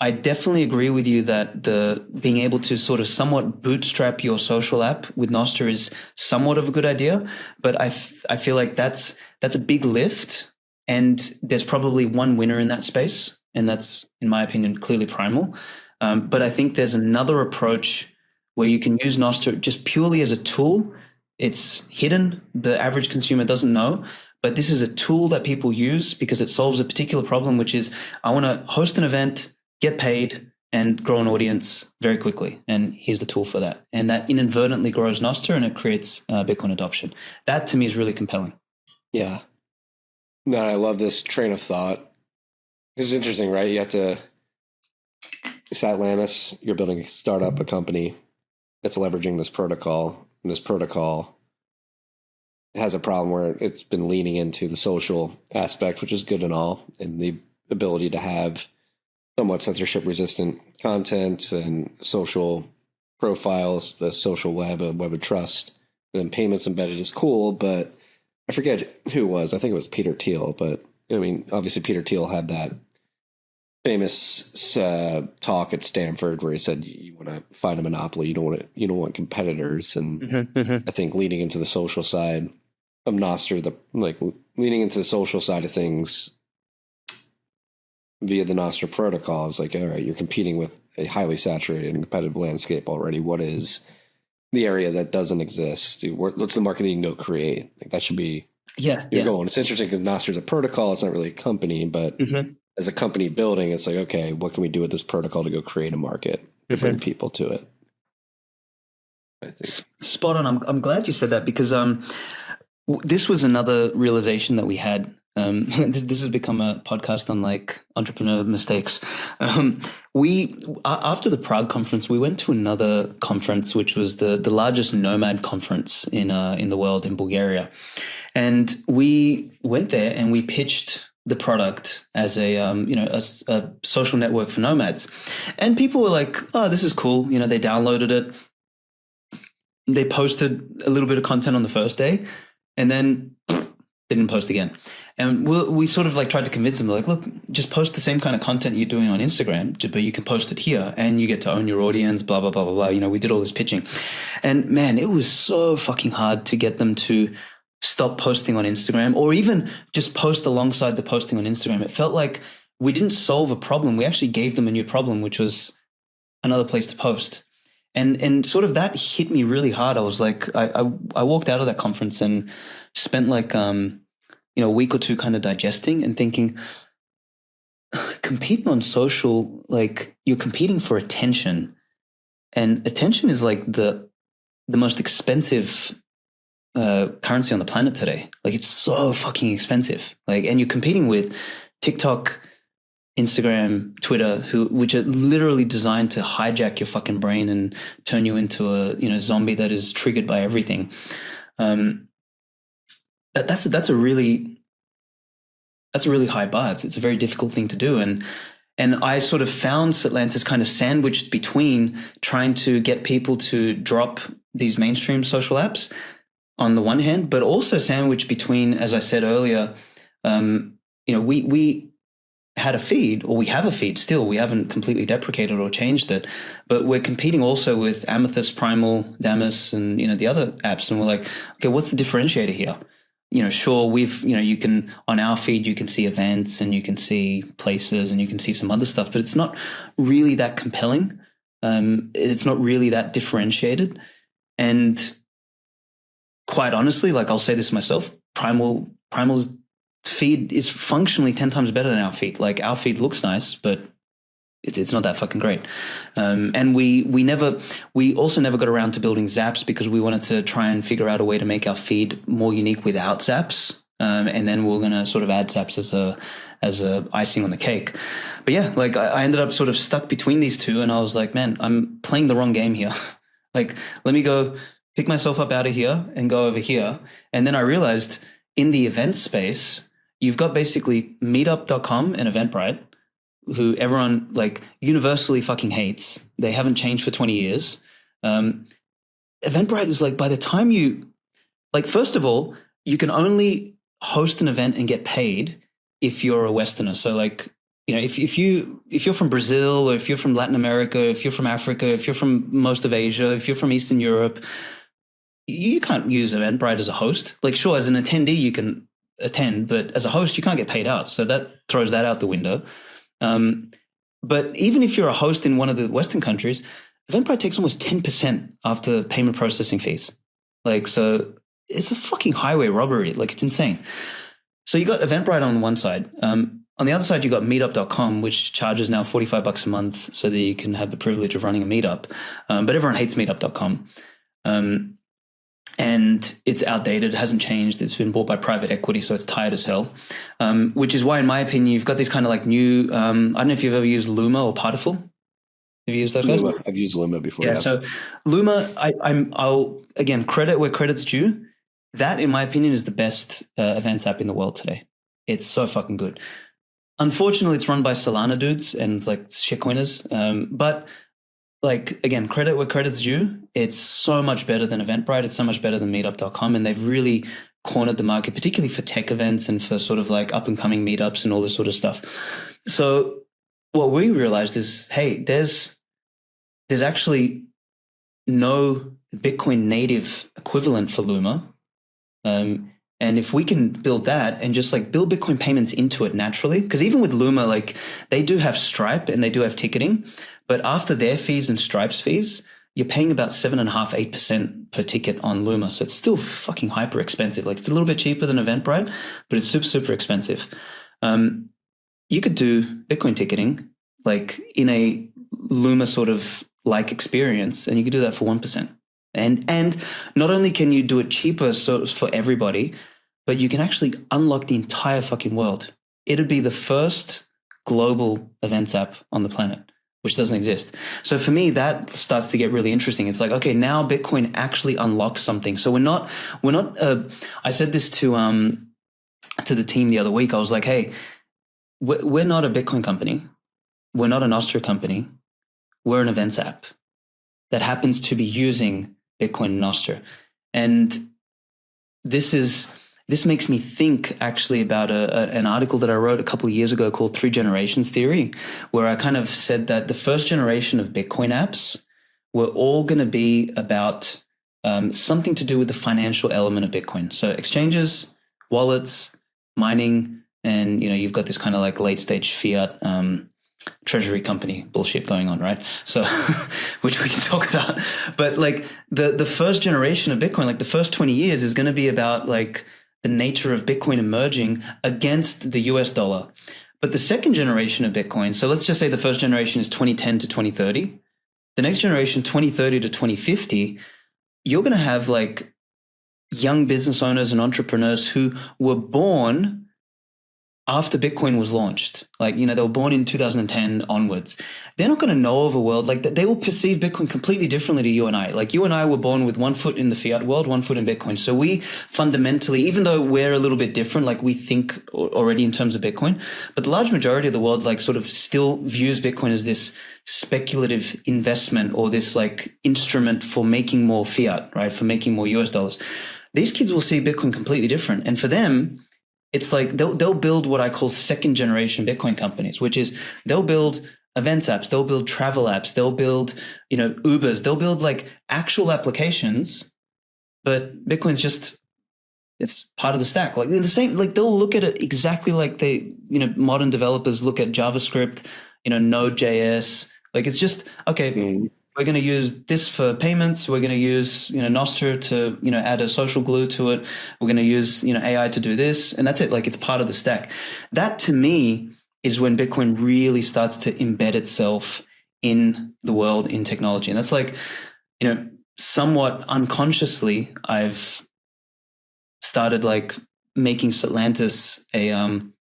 I definitely agree with you that the being able to sort of somewhat bootstrap your social app with Nostr is somewhat of a good idea, but I feel like that's a big lift, and there's probably one winner in that space, and that's, in my opinion, clearly Primal. But I think there's another approach where you can use Nostr just purely as a tool. It's hidden, the average consumer doesn't know, but this is a tool that people use because it solves a particular problem, which is I want to host an event, get paid, and grow an audience very quickly. And here's the tool for that. And that inadvertently grows Nostr and it creates Bitcoin adoption. That to me is really compelling. Yeah. No, I love this train of thought. It's interesting, right? You have to, Satlantis, you're building a startup, a company that's leveraging this protocol. And this protocol has a problem where it's been leaning into the social aspect, which is good and all, and the ability to have somewhat censorship resistant content and social profiles, the social web, a web of trust, and then payments embedded is cool, but I forget who it was. I think it was Peter Thiel, but I mean, obviously Peter Thiel had that famous talk at Stanford where he said you want to find a monopoly, you don't want competitors, and I think leading into the social side of Nostr, leaning into the social side of things via the Nostr protocol is like, all right, you're competing with a highly saturated and competitive landscape already. What is the area that doesn't exist? What's the market that you can go create? Like that should be your goal. And it's interesting because Nostr is a protocol. It's not really a company, but as a company building, it's like, okay, what can we do with this protocol to go create a market to bring people to it? I think. Spot on. I'm glad you said that because this was another realization that we had. This has become a podcast on like entrepreneur mistakes. We after the Prague conference, we went to another conference, which was the largest nomad conference in the world in Bulgaria, and we went there and we pitched the product as a social network for nomads, and people were like, "Oh, this is cool." They downloaded it, they posted a little bit of content on the first day, and then they didn't post again. And we sort of like tried to convince them, like, look, just post the same kind of content you're doing on Instagram, but you can post it here and you get to own your audience, blah, blah, blah, blah, blah. We did all this pitching. And man, it was so fucking hard to get them to stop posting on Instagram or even just post alongside the posting on Instagram. It felt like we didn't solve a problem. We actually gave them a new problem, which was another place to post. And sort of that hit me really hard. I was like, I walked out of that conference and spent like, a week or two kind of digesting and thinking, competing on social, like you're competing for attention, and attention is like the most expensive currency on the planet today. Like it's so fucking expensive. Like, and you're competing with TikTok, Instagram, Twitter, which are literally designed to hijack your fucking brain and turn you into a zombie that is triggered by everything. That's a really high bar. It's a very difficult thing to do, and I sort of found Satlantis kind of sandwiched between trying to get people to drop these mainstream social apps on the one hand, but also sandwiched between, as I said earlier, we had a feed, or we have a feed still. We haven't completely deprecated or changed it, but we're competing also with Amethyst, Primal, Damus, and the other apps. And we're like, okay, what's the differentiator here? Sure, you can, on our feed, you can see events and you can see places and you can see some other stuff, but it's not really that compelling. It's not really that differentiated. And quite honestly, like I'll say this myself, Primal's feed is functionally 10 times better than our feed. Like our feed looks nice, but it's not that fucking great. And we also never got around to building Zaps because we wanted to try and figure out a way to make our feed more unique without Zaps. And then we're going to sort of add Zaps as a icing on the cake. But yeah, like I ended up sort of stuck between these two, and I was like, man, I'm playing the wrong game here. Like, let me go pick myself up out of here and go over here. And then I realized in the event space, you've got basically meetup.com and Eventbrite, who everyone like universally fucking hates. They haven't changed for 20 years. Eventbrite is like, by the time first of all, you can only host an event and get paid if you're a Westerner. So like, if you're from Brazil, or if you're from Latin America, if you're from Africa, if you're from most of Asia, if you're from Eastern Europe, you can't use Eventbrite as a host. Like, sure, as an attendee, you can attend, but as a host, you can't get paid out. So that throws that out the window. But even if you're a host in one of the Western countries, Eventbrite takes almost 10% after payment processing fees. Like, so it's a fucking highway robbery. Like, it's insane. So you got Eventbrite on one side. On the other side, you got meetup.com, which charges now $45 a month so that you can have the privilege of running a meetup. But everyone hates meetup.com. And it's outdated. It hasn't changed. It's been bought by private equity, so it's tired as hell. Which is why, in my opinion, you've got these kind of like new. I don't know if you've ever used Luma or Partiful. Have you used those guys? Luma. I've used Luma before. Yeah. So Luma, I'll again credit where credit's due. That, in my opinion, is the best events app in the world today. It's so fucking good. unfortunately, it's run by Solana dudes and it's like shitcoiners. But like, again, credit where credit's due. It's so much better than Eventbrite. It's so much better than meetup.com. And they've really cornered the market, particularly for tech events and for sort of like up and coming meetups and all this sort of stuff. So what we realized is, hey, there's actually no Bitcoin native equivalent for Luma. And if we can build that and just like build Bitcoin payments into it naturally, because even with Luma, like they do have Stripe and they do have ticketing, but after their fees and Stripe's fees, you're paying about 7.5%, 8% per ticket on Luma. So it's still fucking hyper expensive. Like it's a little bit cheaper than Eventbrite, but it's super, super expensive. You could do Bitcoin ticketing like in a Luma sort of like experience, and you could do that for 1%. And not only can you do it cheaper for everybody, but you can actually unlock the entire fucking world. It'd be the first global events app on the planet, which doesn't exist. So for me, that starts to get really interesting. It's like, okay, now Bitcoin actually unlocks something. So we're not. I said this to the team the other week. I was like, hey, we're not a Bitcoin company. We're not a Nostr company. We're an events app that happens to be using Bitcoin and Nostr. And this makes me think actually about an article that I wrote a couple of years ago called 3 Generations Theory, where I kind of said that the first generation of Bitcoin apps were all going to be about something to do with the financial element of Bitcoin. So exchanges, wallets, mining, and you've got this kind of like late stage fiat treasury company bullshit going on, right? So, which we can talk about. But like the first generation of Bitcoin, like the first 20 years is going to be about like the nature of Bitcoin emerging against the US dollar. But the second generation of Bitcoin, so let's just say the first generation is 2010 to 2030. The next generation, 2030 to 2050, you're going to have like young business owners and entrepreneurs who were born after Bitcoin was launched. Like, they were born in 2010 onwards. They're not going to know of a world like that. They will perceive Bitcoin completely differently to you and I. Like you and I were born with one foot in the fiat world, one foot in Bitcoin. So we fundamentally, even though we're a little bit different, like we think already in terms of Bitcoin, but the large majority of the world like sort of still views Bitcoin as this speculative investment or this like instrument for making more fiat, right? For making more US dollars. These kids will see Bitcoin completely different. And for them, it's like they'll build what I call second generation Bitcoin companies, which is they'll build events apps, they'll build travel apps, they'll build, Ubers, they'll build like actual applications, but Bitcoin's just, it's part of the stack. Like the same, like they'll look at it exactly like modern developers look at JavaScript, Node.js. Like it's just, okay, we're going to use this for payments. We're going to use, Nostr to, add a social glue to it. We're going to use, AI to do this. And that's it. Like it's part of the stack. That to me is when Bitcoin really starts to embed itself in the world, in technology. And that's like, somewhat unconsciously, I've started like making Satlantis an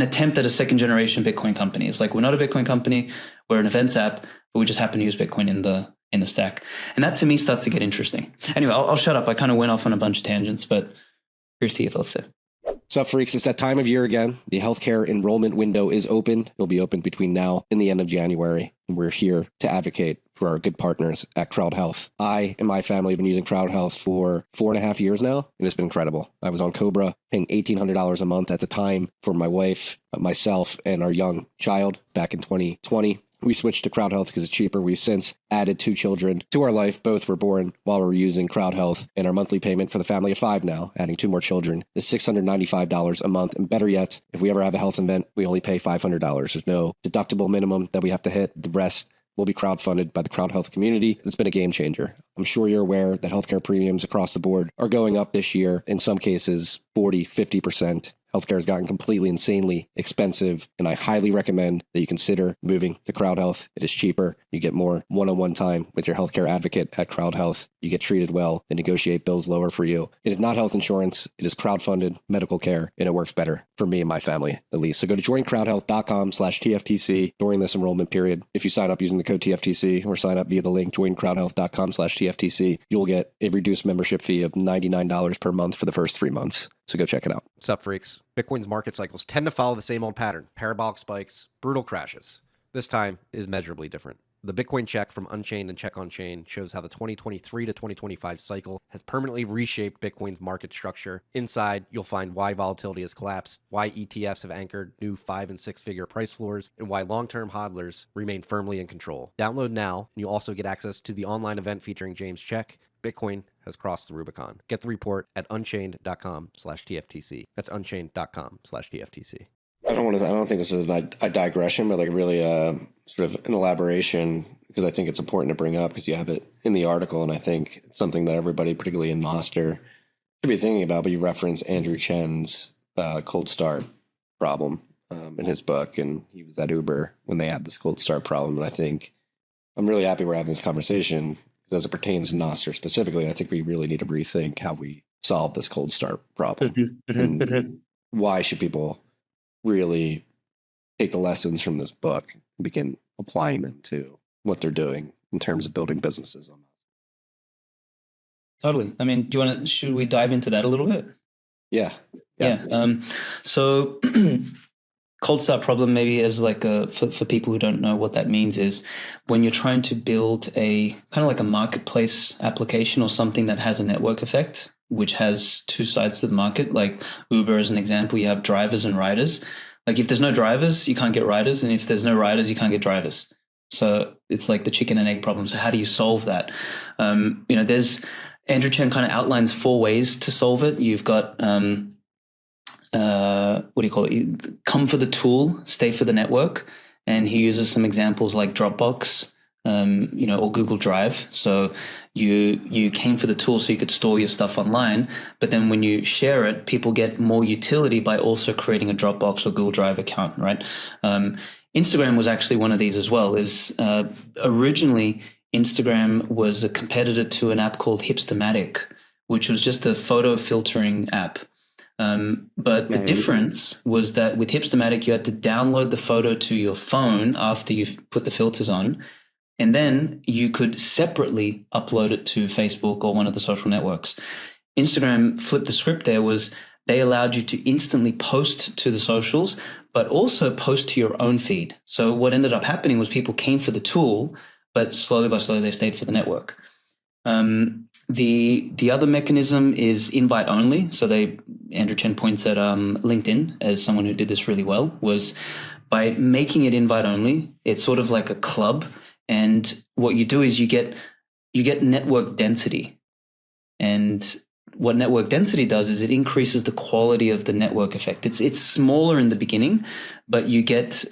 attempt at a second generation Bitcoin company. It's like, we're not a Bitcoin company. We're an events app, but we just happen to use Bitcoin in the stack. And that to me starts to get interesting. Anyway, I'll shut up. I kind of went off on a bunch of tangents, but here's to your thoughts there. What's up, freaks? It's that time of year again. The healthcare enrollment window is open. It'll be open between now and the end of January. And we're here to advocate for our good partners at Crowdhealth. I and my family have been using Crowdhealth for 4.5 years now, and it's been incredible. I was on Cobra, paying $1,800 a month at the time for my wife, myself, and our young child back in 2020. We switched to Crowdhealth because it's cheaper. We've since added 2 children to our life. Both were born while we were using Crowdhealth, and our monthly payment for the family of 5 now, adding 2 more children, is $695 a month. And better yet, if we ever have a health event, we only pay $500. There's no deductible minimum that we have to hit. The rest will be crowdfunded by the Crowdhealth community. It's been a game changer. I'm sure you're aware that healthcare premiums across the board are going up this year, in some cases 40, 50%. Healthcare has gotten completely insanely expensive, and I highly recommend that you consider moving to Crowdhealth. It is cheaper. You get more one-on-one time with your healthcare advocate at Crowdhealth. You get treated well and negotiate bills lower for you. It is not health insurance. It is crowdfunded medical care, and it works better for me and my family, at least. So go to joincrowdhealth.com/TFTC during this enrollment period. If you sign up using the code TFTC or sign up via the link joincrowdhealth.com/TFTC, you'll get a reduced membership fee of $99 per month for the first 3 months. So go check it out. What's up, freaks? Bitcoin's market cycles tend to follow the same old pattern: parabolic spikes, brutal crashes. This time is measurably different. The Bitcoin check from Unchained and Check on Chain shows how the 2023 to 2025 cycle has permanently reshaped Bitcoin's market structure. Inside, you'll find why volatility has collapsed, why ETFs have anchored new 5- and 6-figure price floors, and why long-term hodlers remain firmly in control. Download now, and you'll also get access to the online event featuring James Check. Bitcoin has crossed the Rubicon. Get the report at unchained.com/TFTC. That's unchained.com/TFTC. I don't think this is a digression, but like really sort of an elaboration, because I think it's important to bring up because you have it in the article, and I think it's something that everybody, particularly in Nostr, should be thinking about. But you reference Andrew Chen's cold start problem in his book, and he was at Uber when they had this cold start problem. And I think I'm really happy we're having this conversation because as it pertains to Nostr specifically, I think we really need to rethink how we solve this cold start problem. And why should people really take the lessons from this book and begin applying them to what they're doing in terms of building businesses on that? Totally. I mean, should we dive into that a little bit? Yeah. So cold start problem, maybe as like for people who don't know what that means, is when you're trying to build a kind of like a marketplace application or something that has a network effect, which has two sides to the market. Like Uber as an example, you have drivers and riders. Like if there's no drivers, you can't get riders. And if there's no riders, you can't get drivers. So it's like the chicken and egg problem. So how do you solve that? There's Andrew Chen kind of outlines 4 ways to solve it. You've got, what do you call it? Come for the tool, stay for the network. And he uses some examples like Dropbox, or Google Drive. So you came for the tool so you could store your stuff online, but then when you share it, people get more utility by also creating a Dropbox or Google Drive account, right? Instagram was actually one of these as well. Originally, Instagram was a competitor to an app called Hipstamatic, which was just a photo filtering app. But the difference was that with Hipstamatic, you had to download the photo to your phone after you put the filters on, and then you could separately upload it to Facebook or one of the social networks. Instagram flipped the script there. They allowed you to instantly post to the socials, but also post to your own feed. So what ended up happening was people came for the tool, but slowly by slowly they stayed for the network. The other mechanism is invite only. So Andrew Chen points at LinkedIn as someone who did this really well, was by making it invite only. It's sort of like a club. And what you do is you get network density. And what network density does is it increases the quality of the network effect. It's smaller in the beginning, but you get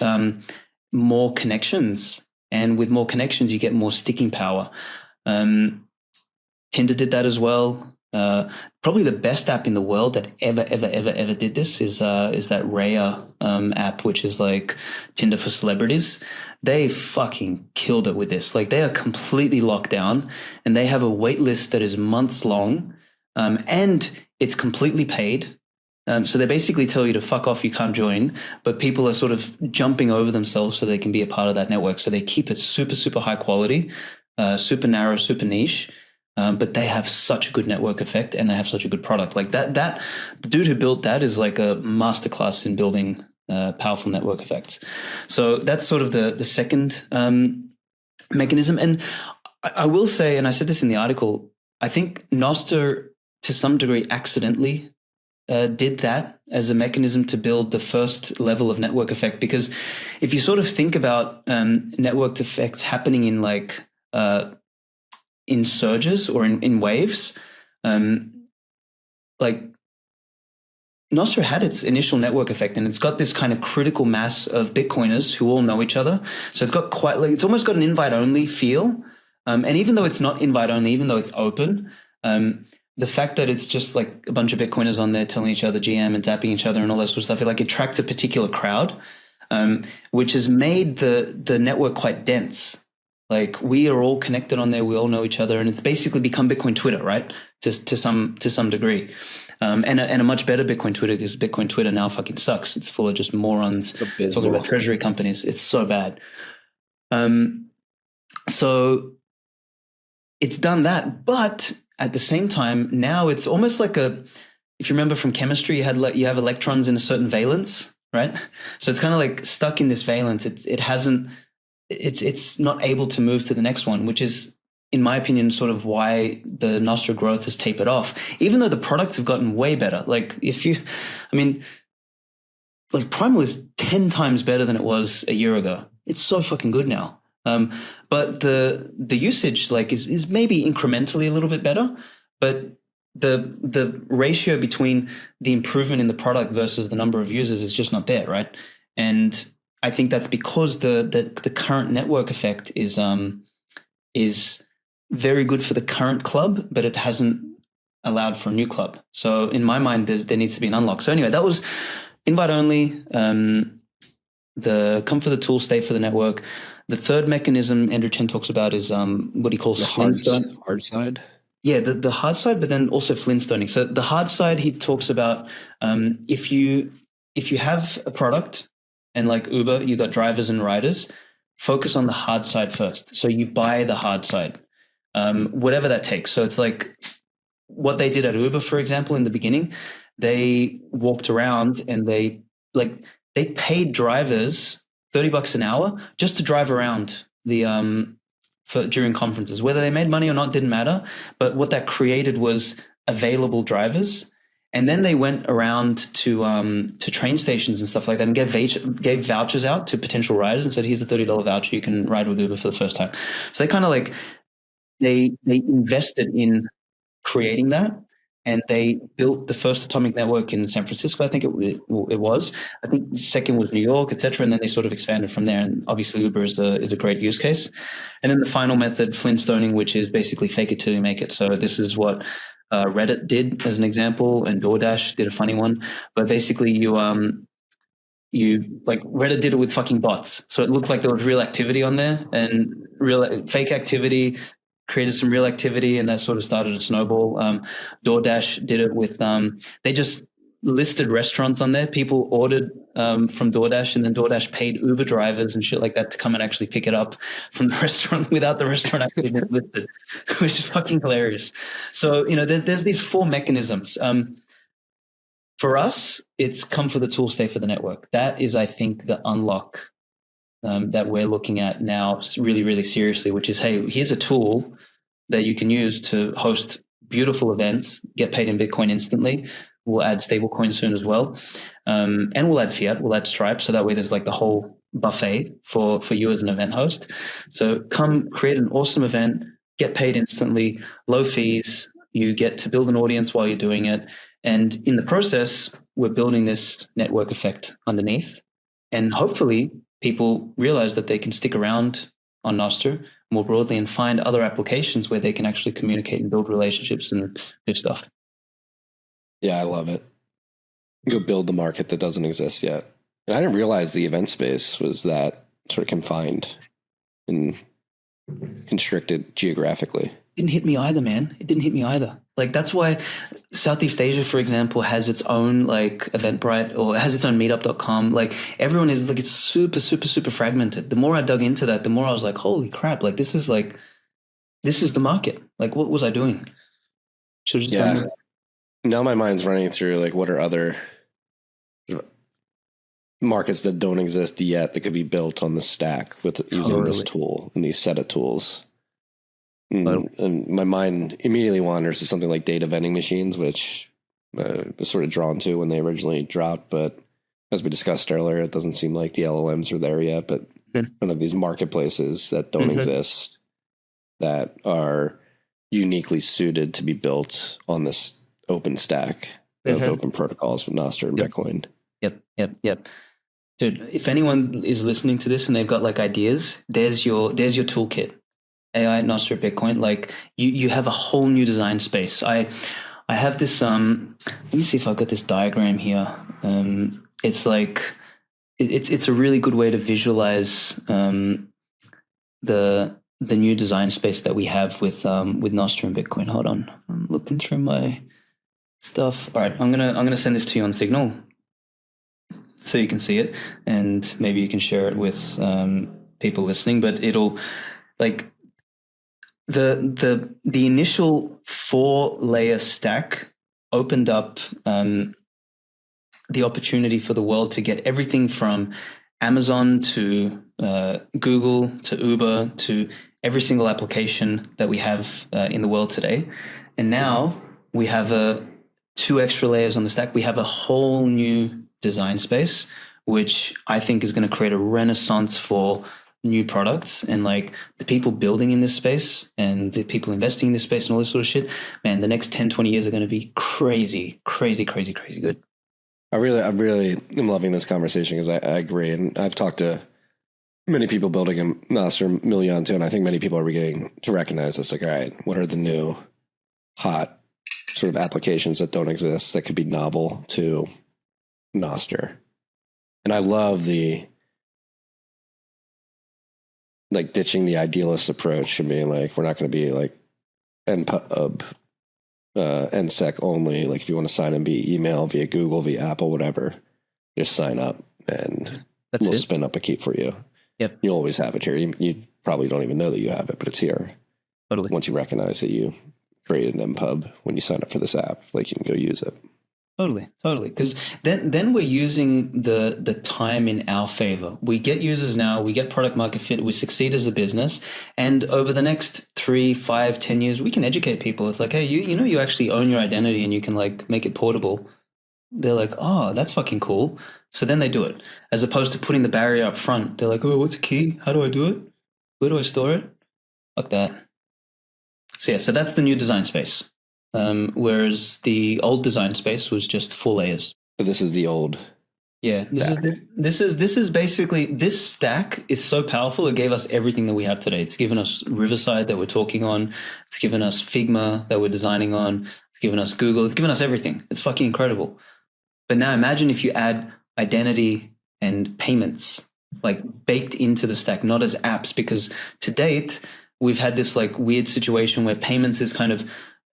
more connections. And with more connections, you get more sticking power. Tinder did that as well. Probably the best app in the world that ever did this is that Raya app, which is like Tinder for celebrities. They fucking killed it with this. Like they are completely locked down, and they have a wait list that is months long, and it's completely paid. So they basically tell you to fuck off, you can't join, but people are sort of jumping over themselves so they can be a part of that network. So they keep it super, super high quality, super narrow, super niche. But they have such a good network effect, and they have such a good product. Like that the dude who built that is like a masterclass in building powerful network effects. So that's sort of the second mechanism. And I will say, and I said this in the article, I think Nostr to some degree accidentally did that as a mechanism to build the first level of network effect. Because if you sort of think about network effects happening in like in surges or in waves, like Nostr had its initial network effect, and it's got this kind of critical mass of Bitcoiners who all know each other. So it's got quite like, it's almost got an invite only feel. And even though it's not invite only, even though it's open, the fact that it's just like a bunch of Bitcoiners on there telling each other GM and tapping each other and all that sort of stuff, it like attracts a particular crowd, which has made the network quite dense. Like we are all connected on there, we all know each other, and it's basically become Bitcoin Twitter, right? To some degree, and a much better Bitcoin Twitter, because Bitcoin Twitter now fucking sucks. It's full of just morons talking about treasury companies. It's so bad. So it's done that, but at the same time, now it's almost like if you remember from chemistry, you have electrons in a certain valence, right? So it's kind of like stuck in this valence. It's not able to move to the next one, which is, in my opinion, sort of why the Nostr growth has tapered off, even though the products have gotten way better. Like like Primal is 10 times better than it was a year ago. It's so fucking good now. But the usage like is maybe incrementally a little bit better, but the ratio between the improvement in the product versus the number of users is just not there, right? And I think that's because the current network effect is very good for the current club, but it hasn't allowed for a new club. So in my mind, there needs to be an unlock. So anyway, that was invite only. The come for the tool, stay for the network. The third mechanism Andrew Chen talks about is what he calls the hard side. Yeah, the hard side, but then also flintstoning. So the hard side, he talks about if you have a product and like Uber, you got drivers and riders, focus on the hard side first. So you buy the hard side, whatever that takes. So it's like what they did at Uber, for example, in the beginning, they walked around and they paid drivers $30 an hour just to drive around during conferences. Whether they made money or not didn't matter, but what that created was available drivers. And then they went around to train stations and stuff like that and gave vouchers out to potential riders and said, here's a $30 voucher, you can ride with Uber for the first time. So they kind of like they invested in creating that. And they built the first atomic network in San Francisco, I think it was. I think the second was New York, et cetera. And then they sort of expanded from there. And obviously Uber is a great use case. And then the final method, flintstoning, which is basically fake it till you make it. So this is what Reddit did as an example, and DoorDash did a funny one. But basically you like Reddit did it with fucking bots. So it looked like there was real activity on there and real fake activity, created some real activity, and that sort of started a snowball. DoorDash did it with they just listed restaurants on there. People ordered from DoorDash, and then DoorDash paid Uber drivers and shit like that to come and actually pick it up from the restaurant without the restaurant actually being listed, which is fucking hilarious. So, there's these four mechanisms. For us, it's come for the tool, stay for the network. That is, I think, the unlock that we're looking at now really, really seriously, which is, hey, here's a tool that you can use to host beautiful events, get paid in Bitcoin instantly. We'll add stablecoin soon as well. And we'll add fiat, we'll add Stripe. So that way there's like the whole buffet for you as an event host. So come create an awesome event, get paid instantly, low fees. You get to build an audience while you're doing it. And in the process, we're building this network effect underneath. And hopefully people realize that they can stick around on Nostr more broadly and find other applications where they can actually communicate and build relationships and do stuff. Yeah, I love it. Go build the market that doesn't exist yet. And I didn't realize the event space was that sort of confined and constricted geographically. Didn't hit me either, man. It didn't hit me either. Like that's why Southeast Asia, for example, has its own like Eventbrite or has its own meetup.com. Like everyone is like, it's super, super, super fragmented. The more I dug into that, the more I was like, holy crap, like this is the market. Like what was I doing? Should have just done that. Now my mind's running through like what are other markets that don't exist yet that could be built on the stack with using this tool and these set of tools. And my mind immediately wanders to something like data vending machines, which I was sort of drawn to when they originally dropped. But as we discussed earlier, it doesn't seem like the LLMs are there yet. But one of these marketplaces that don't exist that are uniquely suited to be built on this open stack of open protocols with Nostr and Bitcoin. Yep. Dude, if anyone is listening to this and they've got like ideas, there's your toolkit. AI, Nostr, Bitcoin, like you have a whole new design space. I have this, let me see if I've got this diagram here. It's like, it's a really good way to visualize the new design space that we have with Nostr and Bitcoin. Hold on, I'm looking through my stuff. All right, I'm gonna send this to you on Signal so you can see it, and maybe you can share it with people listening. But it'll like. The initial 4-layer stack opened up the opportunity for the world to get everything from Amazon to Google to Uber to every single application that we have in the world today. And now we have 2 extra layers on the stack. We have a whole new design space, which I think is going to create a renaissance for new products, and like the people building in this space and the people investing in this space and all this sort of shit. Man, the next 10, 20 years are going to be crazy good. I'm really loving this conversation because I agree. And I've talked to many people building in Nostr Million too. And I think many people are beginning to recognize this. Like, all right, what are the new hot sort of applications that don't exist that could be novel to Nostr? And I love the like ditching the idealist approach and being like, we're not going to be like NPub, NSEC only. Like if you want to sign in via email, via Google, via Apple, whatever, just sign up and we'll spin up a key for you. Yep. You'll always have it here. You probably don't even know that you have it, but it's here. Totally. Once you recognize that you created an NPub when you sign up for this app, like you can go use it. Totally. Because then we're using the time in our favor. We get users now, we get product market fit, we succeed as a business, and over the next 3, 5, 10 years, we can educate people. It's like, hey, you know, you actually own your identity and you can like make it portable. They're like, oh, that's fucking cool. So then they do it, as opposed to putting the barrier up front. They're like, oh, what's a key? How do I do it? Where do I store it? Fuck that. So that's the new design space. Whereas the old design space was just 4 layers. So this is the old. Yeah, this is basically, this stack is so powerful. It gave us everything that we have today. It's given us Riverside that we're talking on. It's given us Figma that we're designing on. It's given us Google. It's given us everything. It's fucking incredible. But now imagine if you add identity and payments like baked into the stack, not as apps, because to date we've had this like weird situation where payments is kind of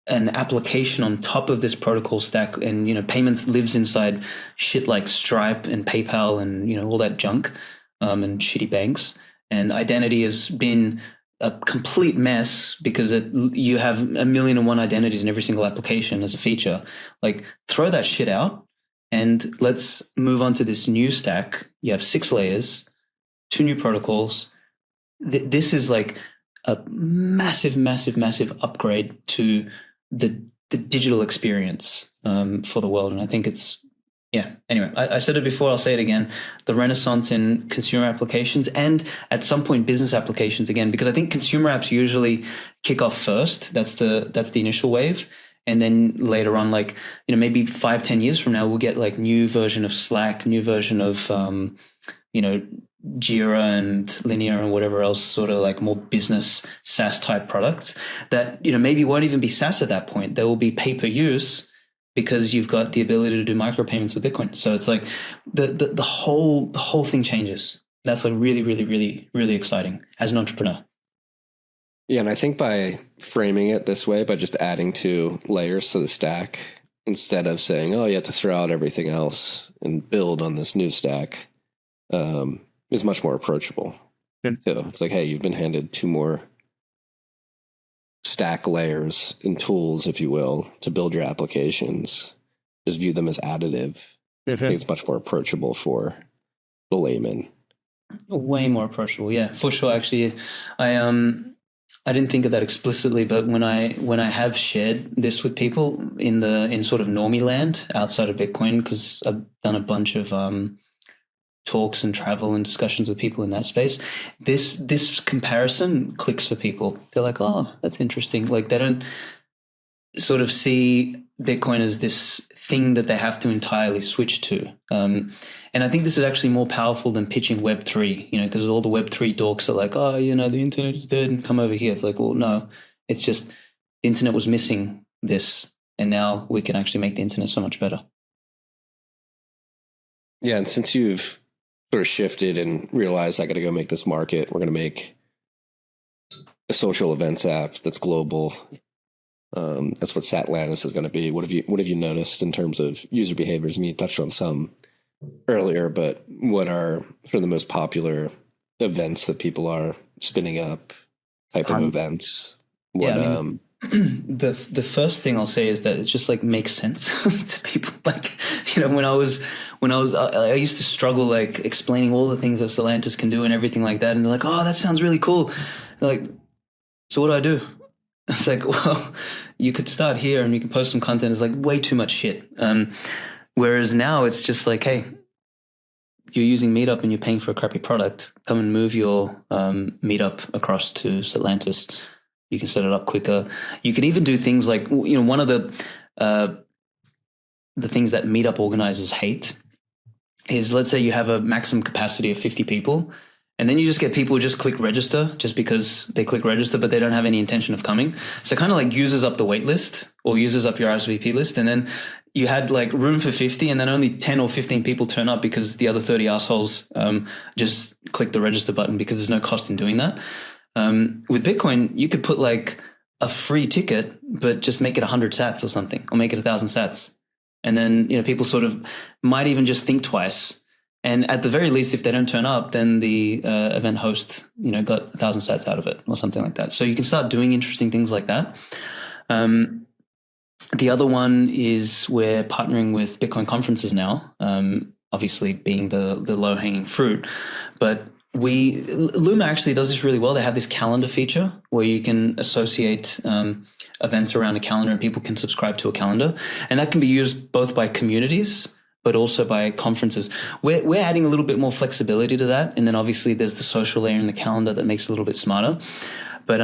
an application on top of this protocol stack, and you know, payments lives inside shit like Stripe and PayPal and you know, all that junk, and shitty banks. And identity has been a complete mess because you have 1,000,001 identities in every single application as a feature. Like, throw that shit out and let's move on to this new stack. You have 6 layers, 2 new protocols. This is like a massive upgrade to the digital experience for the world. And I think it's, yeah, anyway, I said it before, I'll say it again, the renaissance in consumer applications and at some point business applications again, because I think consumer apps usually kick off first. That's the initial wave. And then later on, like, you know, maybe 5, 10 years from now, we'll get like new version of Slack, new version of, you know, Jira and Linear and whatever else, sort of like more business SaaS type products that, you know, maybe won't even be SaaS at that point. They will be pay per use because you've got the ability to do micropayments with Bitcoin. So it's like the whole thing changes. That's like really exciting as an entrepreneur. Yeah, and I think by framing it this way, by just adding 2 layers to the stack, instead of saying, oh, you have to throw out everything else and build on this new stack, is much more approachable. Yeah. So it's like, hey, you've been handed 2 more stack layers and tools, if you will, to build your applications. Just view them as additive. I think it's much more approachable for the layman. Way more approachable, yeah, for sure. Actually, I didn't think of that explicitly, but when I have shared this with people in sort of normie land outside of Bitcoin, because I've done a bunch of talks and travel and discussions with people in that space, this comparison clicks for people. They're like, oh, that's interesting. Like, they don't sort of see Bitcoin as this thing that they have to entirely switch to. And I think this is actually more powerful than pitching Web3, you know, because all the Web3 dorks are like, oh, you know, the internet is dead and come over here. It's like, well, no, it's just the internet was missing this, and now we can actually make the internet so much better. Yeah, and since you've sort of shifted and realized I got to go make this market, we're going to make a social events app that's global. That's what Satlantis is going to be. What have you noticed in terms of user behaviors? I mean, you touched on some earlier, but what are sort of the most popular events that people are spinning up? Type of events. What the first thing I'll say is that it's just like makes sense to people. Like, when I used to struggle like explaining all the things that Satlantis can do and everything like that, and they're like, oh, that sounds really cool. They're like, so what do I do? It's like, well, you could start here and you can post some content. It's like way too much shit. Whereas now it's just like, hey, you're using Meetup and you're paying for a crappy product. Come and move your Meetup across to Satlantis. You can set it up quicker. You can even do things like, one of the things that Meetup organizers hate is, let's say you have a maximum capacity of 50 people, and then you just get people who just click register just because they click register, but they don't have any intention of coming. So it kind of like uses up the wait list or uses up your RSVP list. And then you had like room for 50 and then only 10 or 15 people turn up because the other 30 assholes just click the register button, because there's no cost in doing that. With Bitcoin, you could put like a free ticket, but just make it 100 sats or something, or make it 1,000 sats. And then, people sort of might even just think twice. And at the very least, if they don't turn up, then the event host, got 1,000 sats out of it or something like that. So you can start doing interesting things like that. The other one is we're partnering with Bitcoin conferences now, obviously being the low-hanging fruit. But Luma actually does this really well. They have this calendar feature where you can associate events around a calendar, and people can subscribe to a calendar. And that can be used both by communities, but also by conferences. We're adding a little bit more flexibility to that. And then obviously there's the social layer in the calendar that makes it a little bit smarter. But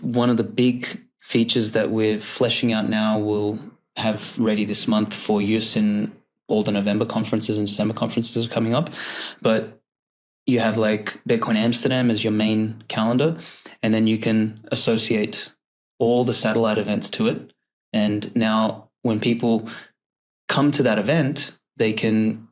one of the big features that we're fleshing out now will have ready this month for use in all the November conferences and December conferences are coming up. But you have like Bitcoin Amsterdam as your main calendar, and then you can associate all the satellite events to it. And now when people come to that event, they can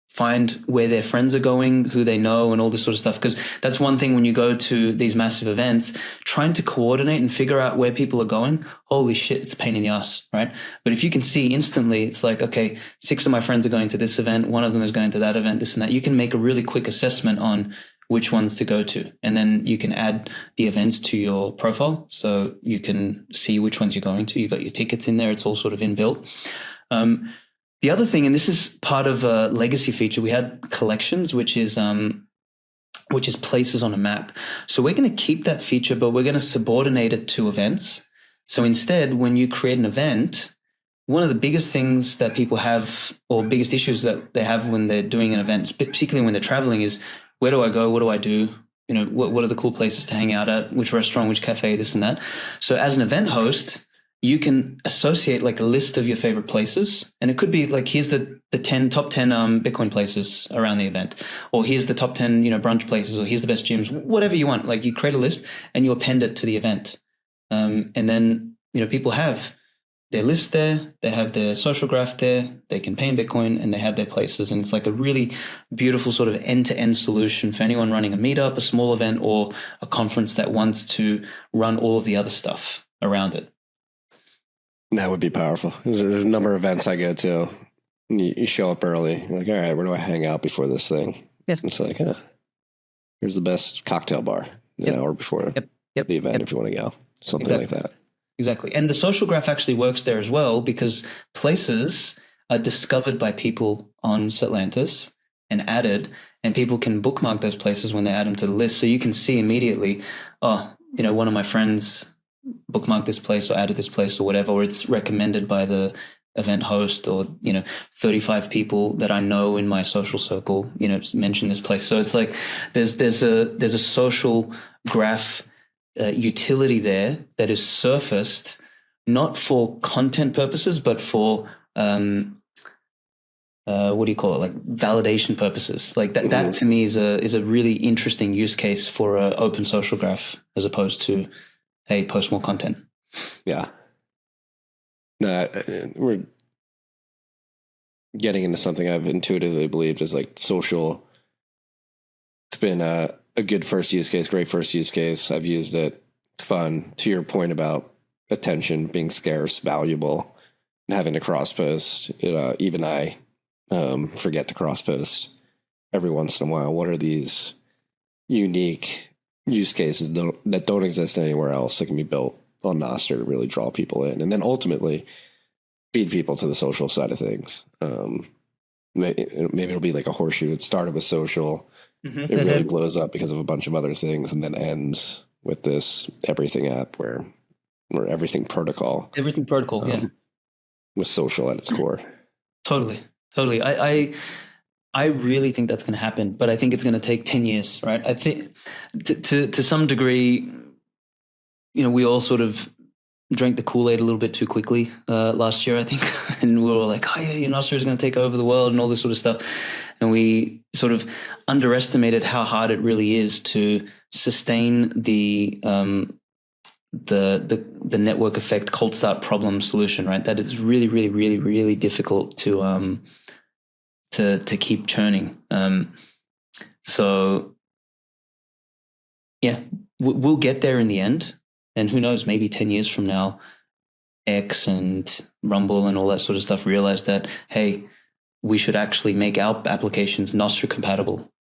find where their friends are going, who they know, and all this sort of stuff. Because that's one thing when you go to these massive events, trying to coordinate and figure out where people are going, holy shit, it's a pain in the ass, right? But if you can see instantly, it's like, okay, 6 of my friends are going to this event, 1 of them is going to that event, this and that. You can make a really quick assessment on which ones to go to. And then you can add the events to your profile so you can see which ones you're going to. You've got your tickets in there. It's all sort of inbuilt. The other thing, and this is part of a legacy feature, we had collections, which is places on a map. So we're going to keep that feature, but we're going to subordinate it to events. So instead, when you create an event, one of the biggest things that people have, or biggest issues that they have when they're doing an event, particularly when they're traveling, is where do I go? What do I do? What are the cool places to hang out at? Which restaurant, which cafe, this and that. So as an event host, you can associate like a list of your favorite places. And it could be like, here's the top 10 Bitcoin places around the event, or here's the top 10, brunch places, or here's the best gyms, whatever you want. Like you create a list and you append it to the event. And then, people have their list there, they have their social graph there, they can pay in Bitcoin, and they have their places. And it's like a really beautiful sort of end-to-end solution for anyone running a meetup, a small event, or a conference that wants to run all of the other stuff around it. That would be powerful. There's a number of events I go to. You show up early. You're like, all right, where do I hang out before this thing? Yeah. It's like, here's the best cocktail bar an hour before the event if you want to go. Something like that. Exactly. And the social graph actually works there as well, because places are discovered by people on Satlantis and added, and people can bookmark those places when they add them to the list. So you can see immediately, one of my friends bookmarked this place or added this place or whatever, or it's recommended by the event host, or 35 people that I know in my social circle mention this place. So it's like there's a social graph utility there that is surfaced not for content purposes, but for what do you call it, like validation purposes. Like that, that to me is a really interesting use case for an open social graph, as opposed to, hey, post more content. Yeah. No, we're getting into something I've intuitively believed is like social. It's been a good first use case, great first use case. I've used it. It's fun. To your point about attention being scarce, valuable, and having to cross post. Even I forget to cross post every once in a while. What are these unique use cases that don't exist anywhere else that can be built on Nostr to really draw people in, and then ultimately feed people to the social side of things. Maybe it'll be like a horseshoe. It started with social. It really blows up because of a bunch of other things, and then ends with this everything app where everything protocol. Everything protocol, yeah. With social at its core. Totally. I really think that's going to happen, but I think it's going to take 10 years, right? I think to some degree, we all sort of drank the Kool-Aid a little bit too quickly last year, I think. And we were all like, oh yeah, Nostr is going to take over the world and all this sort of stuff. And we sort of underestimated how hard it really is to sustain the network effect cold start problem solution, right? That is really, really, really, really difficult to keep churning. So yeah, we'll get there in the end. And who knows, maybe 10 years from now, X and Rumble and all that sort of stuff realize that, hey, we should actually make our applications Nostr compatible,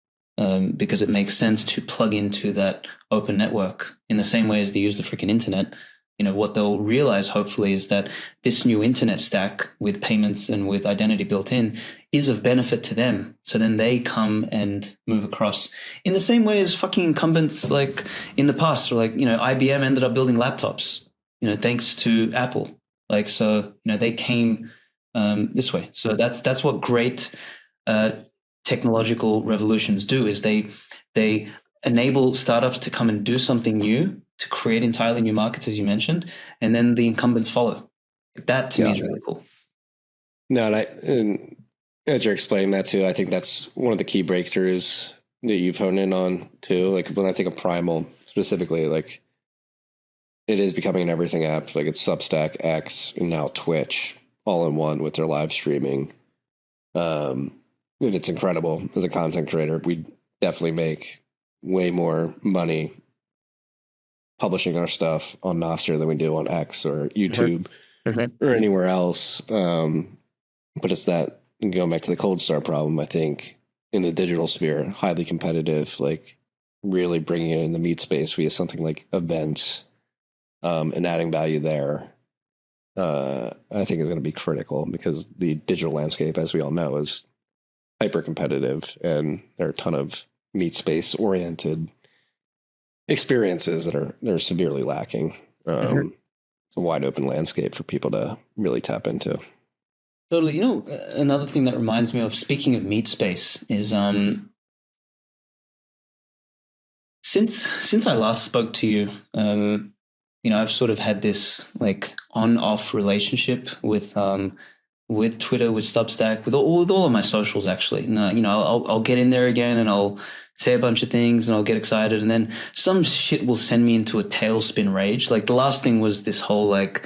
because it makes sense to plug into that open network in the same way as they use the freaking internet. What they'll realize, hopefully, is that this new internet stack with payments and with identity built in is of benefit to them. So then they come and move across in the same way as fucking incumbents like in the past, or like, IBM ended up building laptops, thanks to Apple. Like, so, they came this way. So that's what great technological revolutions do, is they enable startups to come and do something new, to create entirely new markets, as you mentioned, and then the incumbents follow. That to me is really cool. No, and as you're explaining that too, I think that's one of the key breakthroughs that you've honed in on too. Like when I think of Primal specifically, like it is becoming an everything app. Like it's Substack, X, and now Twitch all in one with their live streaming. And it's incredible. As a content creator, we definitely make way more money publishing our stuff on Nostr than we do on X or YouTube or anywhere else. But it's that, going back to the cold start problem, I think in the digital sphere, highly competitive, like really bringing it in the meat space via something like events and adding value there, I think is going to be critical, because the digital landscape, as we all know, is hyper competitive, and there are a ton of meat space oriented experiences that are severely lacking. It's a wide open landscape for people to really tap into. Totally. Another thing that reminds me of, speaking of meat space, is since I last spoke to you, I've sort of had this like on-off relationship with Twitter, with Substack, with all of my socials actually. And, I'll get in there again and I'll say a bunch of things and I'll get excited, and then some shit will send me into a tailspin rage. Like the last thing was this whole like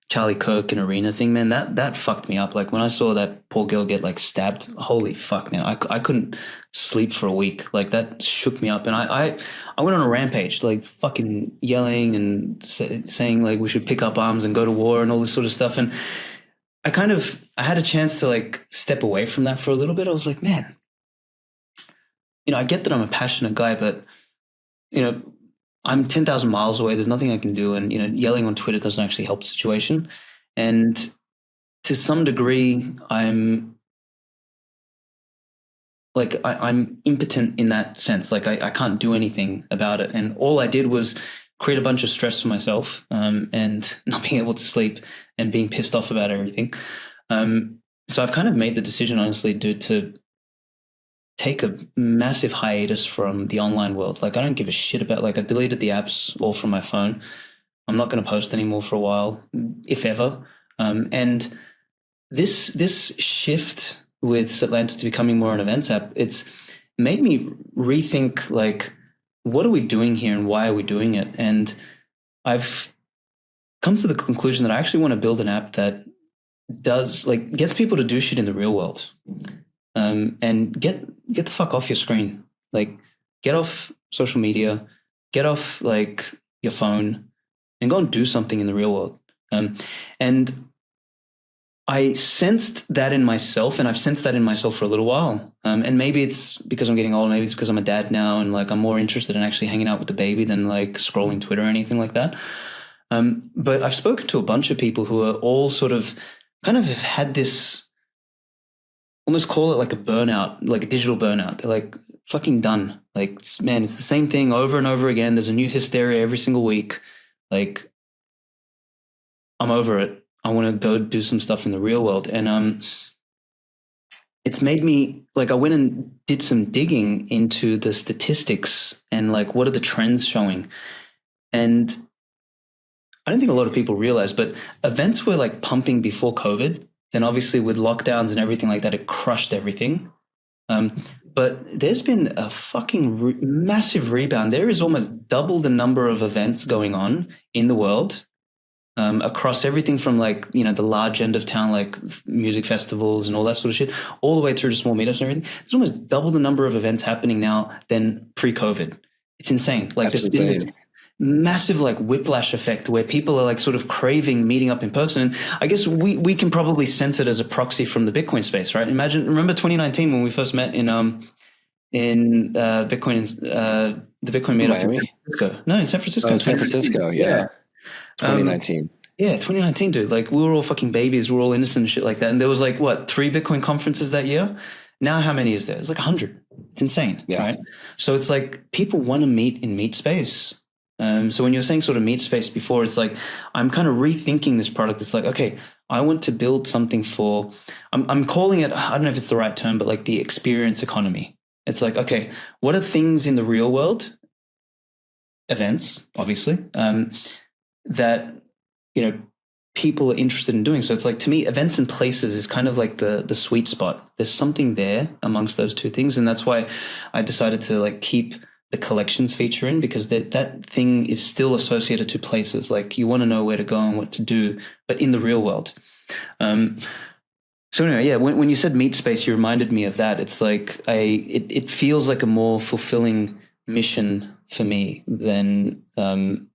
Charlie Kirk and Arena thing, man. That fucked me up. Like when I saw that poor girl get like stabbed, holy fuck, man. I couldn't sleep for a week. Like that shook me up, and I went on a rampage, like fucking yelling and saying like we should pick up arms and go to war and all this sort of stuff. And I had a chance to like step away from that for a little bit. I was like, man, I get that I'm a passionate guy, but I'm 10,000 miles away. There's nothing I can do. And, yelling on Twitter doesn't actually help the situation. And to some degree, I'm impotent in that sense. Like I can't do anything about it. And all I did was create a bunch of stress for myself, and not being able to sleep and being pissed off about everything. So I've kind of made the decision, honestly, to take a massive hiatus from the online world. Like I don't give a shit about, like I deleted the apps all from my phone. I'm not going to post anymore for a while, if ever. And this shift with Satlantis to becoming more an events app, it's made me rethink like, what are we doing here and why are we doing it? And I've come to the conclusion that I actually want to build an app that gets people to do shit in the real world. And get the fuck off your screen. Like get off social media, get off like your phone, and go and do something in the real world. And I sensed that in myself, and I've sensed that in myself for a little while. And maybe it's because I'm getting older, maybe it's because I'm a dad now, and like I'm more interested in actually hanging out with the baby than like scrolling Twitter or anything like that. But I've spoken to a bunch of people who are all sort of kind of have had this, almost call it like a burnout, like a digital burnout. They're like fucking done. Like, man, it's the same thing over and over again. There's a new hysteria every single week. Like, I'm over it. I want to go do some stuff in the real world. And it's made me, like, I went and did some digging into the statistics and like, what are the trends showing? And I don't think a lot of people realize, but events were like pumping before COVID. Then obviously with lockdowns and everything like that, it crushed everything. But there's been a fucking massive rebound. There is almost double the number of events going on in the world. Across everything from like, you know, the large end of town, like music festivals and all that sort of shit, all the way through to small meetups and everything. There's almost double the number of events happening now than pre-COVID. It's insane. Like this massive like whiplash effect where people are like sort of craving meeting up in person. And I guess we can probably sense it as a proxy from the Bitcoin space, right? Remember 2019 when we first met in Bitcoin, the Bitcoin meetup in San Francisco. No, in San Francisco. Oh, San Francisco, yeah. 2019. Yeah, 2019, dude. Like we were all fucking babies. We were all innocent and shit like that. And there was like, what, 3 Bitcoin conferences that year? Now how many is there? It's like 100. It's insane, right? So it's like people want to meet in meet space. So when you're saying sort of meet space before, it's like I'm kind of rethinking this product. It's like, okay, I want to build something for, I'm calling it, I don't know if it's the right term, but like the experience economy. It's like, okay, what are things in the real world, events, obviously, that, you know, people are interested in doing. So it's like, to me, events and places is kind of like the sweet spot. There's something there amongst those two things. And that's why I decided to like keep the collections feature in, because that thing is still associated to places. Like you want to know where to go and what to do, but in the real world. So anyway, yeah, when you said meet space, you reminded me of that. It's like it feels like a more fulfilling mission for me than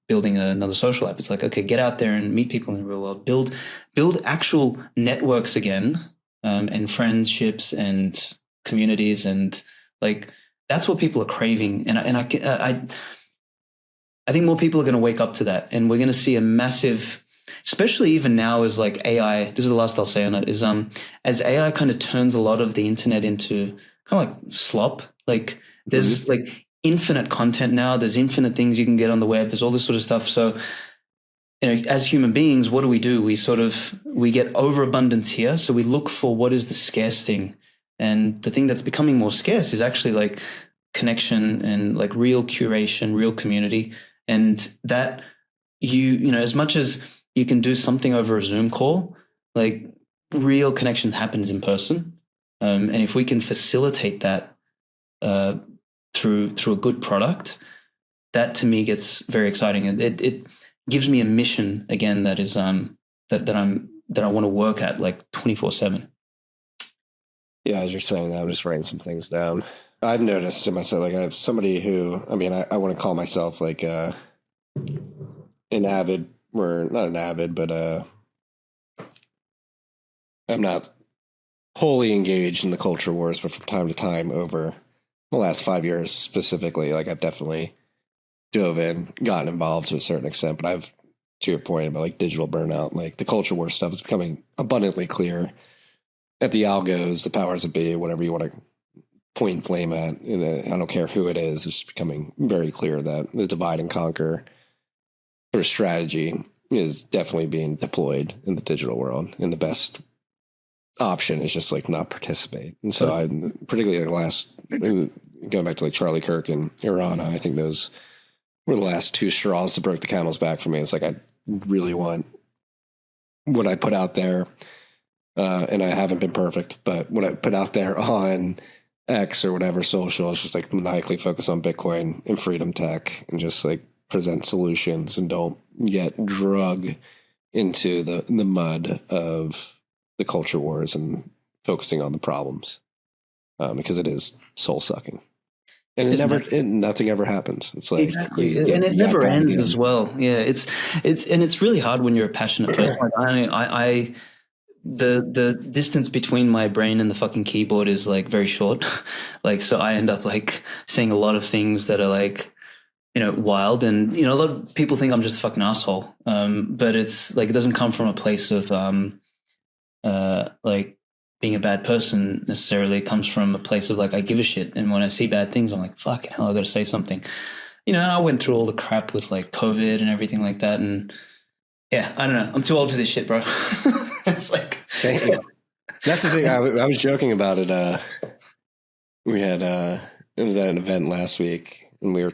building another social app. It's like, okay, get out there and meet people in the real world, build actual networks again, and friendships and communities, and like that's what people are craving. And I think more people are going to wake up to that, and we're going to see a massive, especially even now as like AI. This is the last I'll say on it. Is as AI kind of turns a lot of the internet into kind of like slop. Like there's like infinite content now. There's infinite things you can get on the web. There's all this sort of stuff. So, you know, as human beings, what do? We get overabundance here. So we look for what is the scarce thing. And the thing that's becoming more scarce is actually like connection and like real curation, real community. And that you know, as much as you can do something over a Zoom call, like real connection happens in person. And if we can facilitate that, through a good product, that to me gets very exciting, and it gives me a mission again that is that I want to work at like 24/7. Yeah, as you're saying that, I'm just writing some things down. I've noticed in myself, like I have somebody who, I mean, I want to call myself like an avid, or not an avid, but I'm not wholly engaged in the culture wars, but from time to time over the last 5 years specifically, like I've definitely dove in, gotten involved to a certain extent, but I've, to your point about like digital burnout, like the culture war stuff is becoming abundantly clear at the algos, the powers that be, whatever you want to point and blame at. I don't care who it is. It's becoming very clear that the divide and conquer sort of strategy is definitely being deployed in the digital world, and the best option is just like not participate. And so I, particularly going back to like Charlie Kirk and Irana, I think those were the last two straws that broke the camel's back for me. It's like I really want what I put out there, and I haven't been perfect, but what I put out there on X or whatever social is just like maniacally focus on Bitcoin and freedom tech, and just like present solutions, and don't get drug into the mud of the culture wars and focusing on the problems, because it is soul sucking, and nothing ever happens. It's like exactly, and it never ends as well. Yeah, it's really hard when you're a passionate person. Like the distance between my brain and the fucking keyboard is like very short. Like, so I end up like saying a lot of things that are like, wild, and a lot of people think I'm just a fucking asshole. But it's like, it doesn't come from a place of like being a bad person necessarily. It comes from a place of like, I give a shit, and when I see bad things, I'm like, fucking hell, I got to say something. I went through all the crap with like COVID and everything like that, and yeah, I don't know. I'm too old for this shit, bro. It's like, that's the thing. I was joking about it. We had it was at an event last week, and it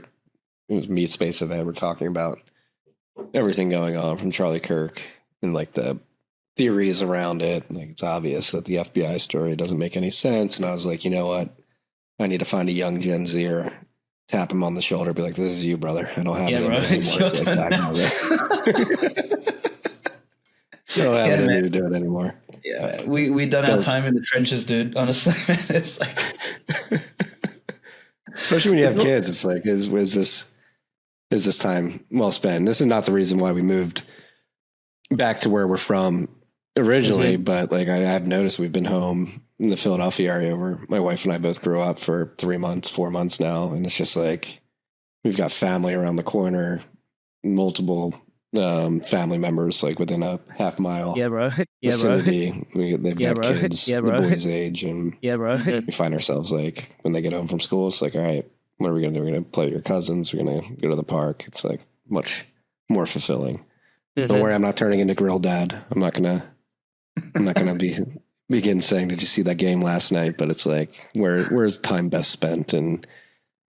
was a Meet Space event. We're talking about everything going on from Charlie Kirk and like the theories around it. Like, it's obvious that the FBI story doesn't make any sense. And I was like, you know what? I need to find a young Gen Zer, tap him on the shoulder, be like, "This is you, brother. I don't have it bro, it's your turn now." I don't have it in me to do it anymore. Yeah, we done our time in the trenches, dude. Honestly, man, it's like, especially when you have kids, it's like, is this time well spent? This is not the reason why we moved back to where we're from originally, but like I've noticed we've been home in the Philadelphia area where my wife and I both grew up for 3 months, 4 months now, and it's just like we've got family around the corner, multiple family members like within a half mile. Yeah, bro. Vicinity. They've got bro. kids the boys' age, and we find ourselves like when they get home from school, it's like, all right, what are we gonna do? We're gonna play with your cousins. We're gonna go to the park. It's like much more fulfilling. Don't worry, I'm not turning into Grill Dad. I'm not gonna begin saying, "Did you see that game last night?" But it's like, where's time best spent? And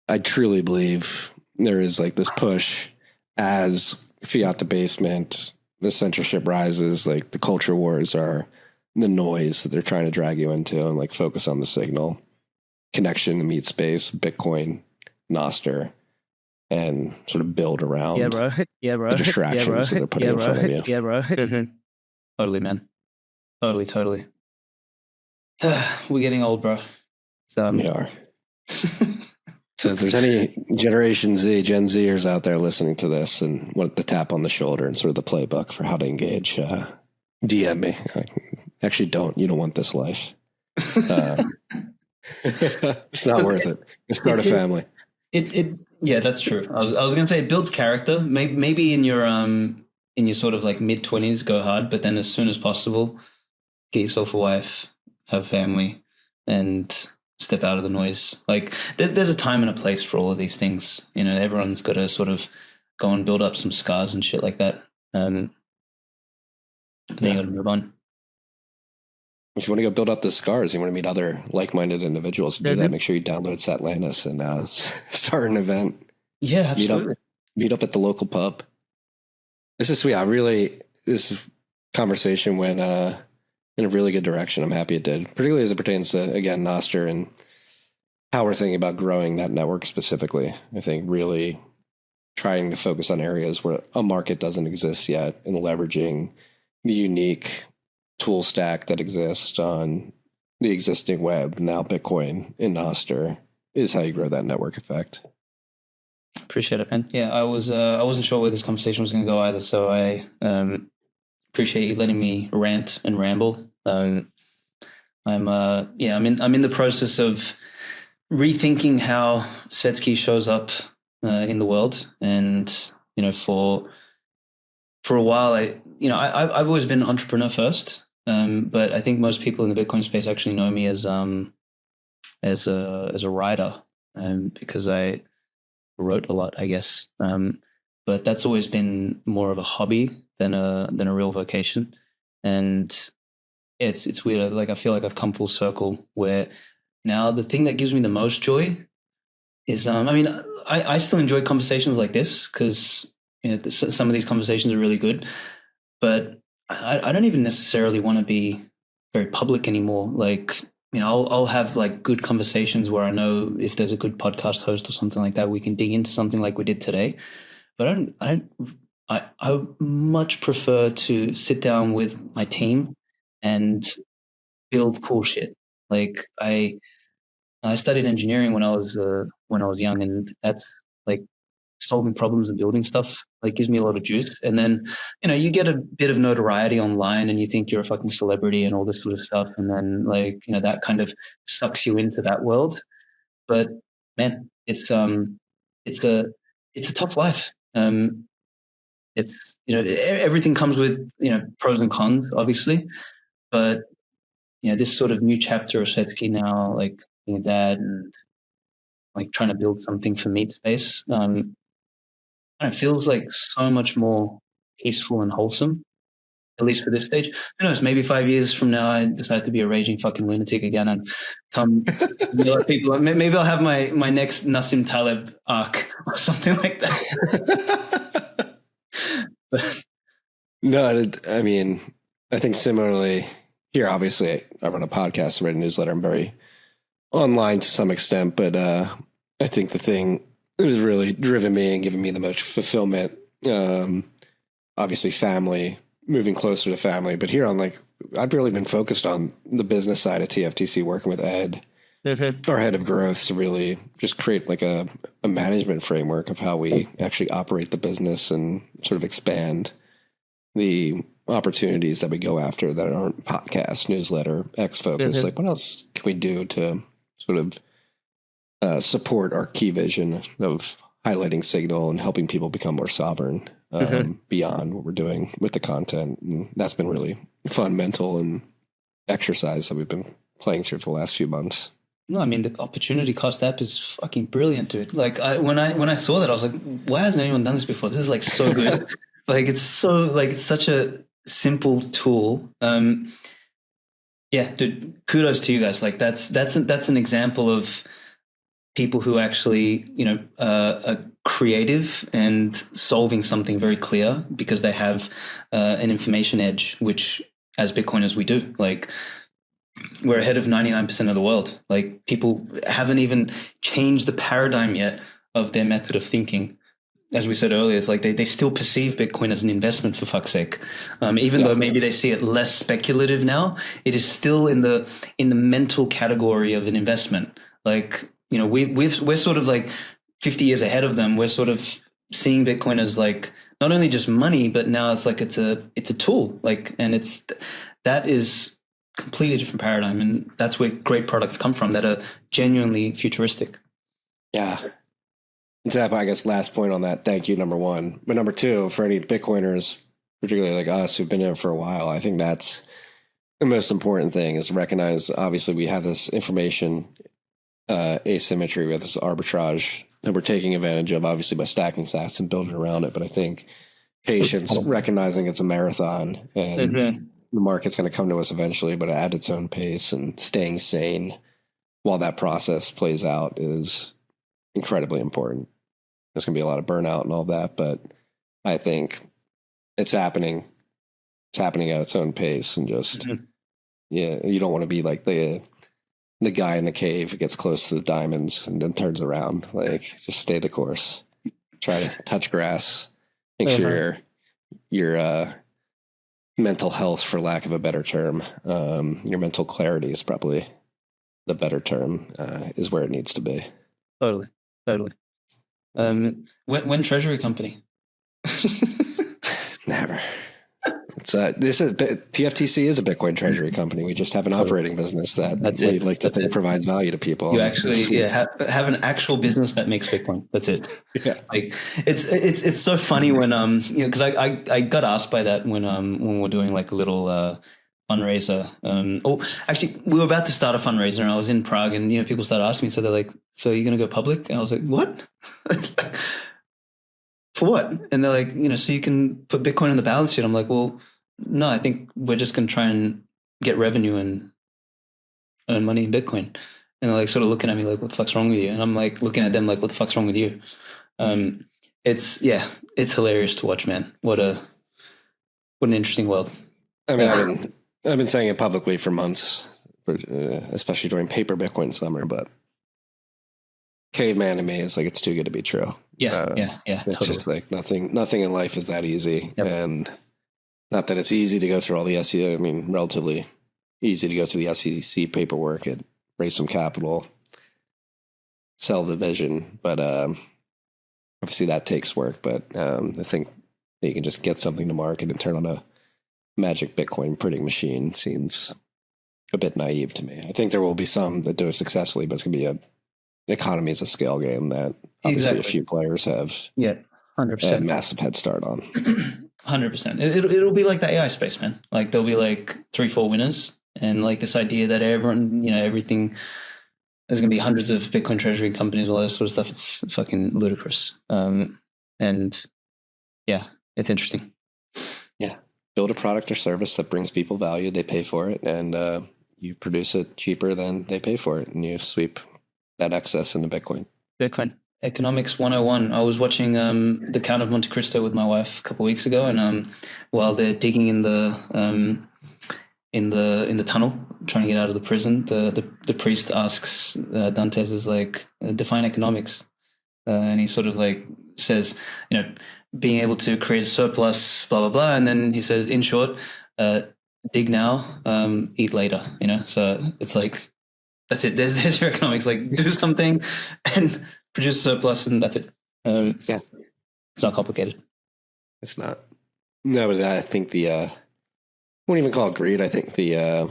I truly believe there is like this push as fiat debasement, the censorship rises, like the culture wars are the noise that they're trying to drag you into, and like focus on the signal, connection, the meat space, Bitcoin, Nostr, and sort of build around the distractions that they're putting in front of you. Yeah, bro. Totally, man. Totally. We're getting old, bro. We are. So if there's any Generation Z, Gen Zers out there listening to this and want the tap on the shoulder and sort of the playbook for how to engage, DM me. Actually, you don't want this life. It's not worth it. Start a family. Yeah, that's true. I was gonna say it builds character. Maybe in your sort of like mid-20s, go hard, but then as soon as possible, get yourself a wife, have family, and step out of the noise. Like there's a time and a place for all of these things. Everyone's got to sort of go and build up some scars and shit like that. Then you got to move on. If you want to go build up the scars, you want to meet other like-minded individuals to do that, make sure you download Satlantis and start an event. Yeah, absolutely. Meet up at the local pub. This is sweet. This conversation went in a really good direction. I'm happy it did, particularly as it pertains to, again, Nostr and how we're thinking about growing that network specifically. I think really trying to focus on areas where a market doesn't exist yet and leveraging the unique tool stack that exists on the existing web, now Bitcoin and Nostr, is how you grow that network effect. Appreciate it, man. Yeah, I wasn't sure where this conversation was going to go either, so I appreciate you letting me rant and ramble. I'm in the process of rethinking how Svetski shows up in the world, and for a while I've always been an entrepreneur first, but I think most people in the Bitcoin space actually know me as a writer, because I wrote a lot, I guess. But that's always been more of a hobby than a real vocation, and it's weird. Like I feel like I've come full circle where now the thing that gives me the most joy is I still enjoy conversations like this because some of these conversations are really good, but I don't even necessarily want to be very public anymore. Like I'll have like good conversations where I know if there's a good podcast host or something like that, we can dig into something like we did today. But I much prefer to sit down with my team and build cool shit. Like I studied engineering when I was young, and that's like solving problems and building stuff, like gives me a lot of juice. And then, you get a bit of notoriety online and you think you're a fucking celebrity and all this sort of stuff. And then like, that kind of sucks you into that world. But man, it's a tough life. It's, everything comes with, pros and cons, obviously. But, this sort of new chapter of Svetski now, like being a dad and like trying to build something for Meat Space, it feels like so much more peaceful and wholesome, at least for this stage. Who knows? Maybe 5 years from now, I decide to be a raging fucking lunatic again and come yell at people. Maybe I'll have my next Nassim Taleb arc or something like that. No, I mean, I think similarly here, obviously, I run a podcast, I write a newsletter. I'm very online to some extent, but I think the thing that has really driven me and given me the most fulfillment, obviously family, moving closer to family. But here I've really been focused on the business side of TFTC, working with Ed, our head of growth, to really just create like a management framework of how we actually operate the business and sort of expand the opportunities that we go after that aren't podcast, newsletter, X focus. Like, what else can we do to sort of support our key vision of highlighting signal and helping people become more sovereign beyond what we're doing with the content? And that's been really fun mental and exercise that we've been playing through for the last few months. No, I mean, the opportunity cost app is fucking brilliant, dude. Like when I saw that, I was like, why hasn't anyone done this before? This is like so good. It's such a simple tool. Yeah, dude, kudos to you guys. Like that's an example of people who actually, are creative and solving something very clear because they have an information edge, which as Bitcoiners we do. Like, we're ahead of 99% of the world. Like, people haven't even changed the paradigm yet of their method of thinking. As we said earlier, it's like they still perceive Bitcoin as an investment, for fuck's sake. Even though maybe they see it less speculative now, it is still in the mental category of an investment. Like, we're sort of like 50 years ahead of them. We're sort of seeing Bitcoin as like not only just money, but now it's like it's a tool. Like, and that is completely different paradigm, and that's where great products come from that are genuinely futuristic. Yeah. Exactly. I guess last point on that. Thank you, number one. But number two, for any Bitcoiners, particularly like us who've been in it for a while, I think that's the most important thing, is to recognize, obviously, we have this information asymmetry, we have this arbitrage that we're taking advantage of, obviously, by stacking sats and building around it. But I think patience, recognizing it's a marathon, and the market's going to come to us eventually, but at its own pace, and staying sane while that process plays out is incredibly important. There's going to be a lot of burnout and all that, but I think it's happening. It's happening at its own pace, and just, you don't want to be like the guy in the cave who gets close to the diamonds and then turns around. Like, just stay the course. Try to touch grass. Make sure your mental health, for lack of a better term, your mental clarity is probably the better term, is where it needs to be. Totally. When treasury company? Never. It's TFTC is a Bitcoin treasury company. We just have an operating business that we like to think provides value to people. You actually have an actual business that makes Bitcoin. That's it. Yeah. Like, it's so funny when because I got asked by that when we're doing like a little fundraiser. Actually, we were about to start a fundraiser, and I was in Prague, and people started asking me. So they're like, "So you're going to go public?" And I was like, "What? For what?" And they're like, "So you can put Bitcoin on the balance sheet." I'm like, "Well, no, I think we're just going to try and get revenue and earn money in Bitcoin." And they're like sort of looking at me like, "What the fuck's wrong with you?" And I'm like looking at them like, "What the fuck's wrong with you?" It's hilarious to watch, man. What an interesting world. I mean, I've been saying it publicly for months, especially during paper Bitcoin summer, but caveman to me is like, it's too good to be true. Yeah. It's totally. just like nothing in life is that easy. Yep. And not that it's easy to go through all the SEC, I mean, relatively easy to go through the SEC paperwork and raise some capital, sell the vision. But Obviously, that takes work, but I think that you can just get something to market and turn on a magic Bitcoin printing machine seems a bit naive to me. I think there will be some that do it successfully, but it's going to be economies of scale game that obviously a few players have 100%. a massive head start on. 100%. It'll be like the AI space, man. Like there'll be like 3-4 winners, and like this idea that everyone, everything, there's going to be hundreds of Bitcoin treasury companies, all that sort of stuff. It's fucking ludicrous. And yeah, it's interesting. Yeah. Build a product or service that brings people value. They pay for it, and you produce it cheaper than they pay for it, and you sweep that excess into Bitcoin. Bitcoin economics 101. I was watching The Count of Monte Cristo with my wife a couple of weeks ago, and while they're digging in the tunnel trying to get out of the prison, the priest asks Dantes is like, define economics, and he sort of like says, being able to create a surplus, blah blah blah, and then he says, in short, dig now, eat later. So it's like, that's it. There's your economics. Like, do something and produce a surplus, and that's it. Yeah, it's not complicated. It's not. No, but I think I wouldn't even call it greed. I think I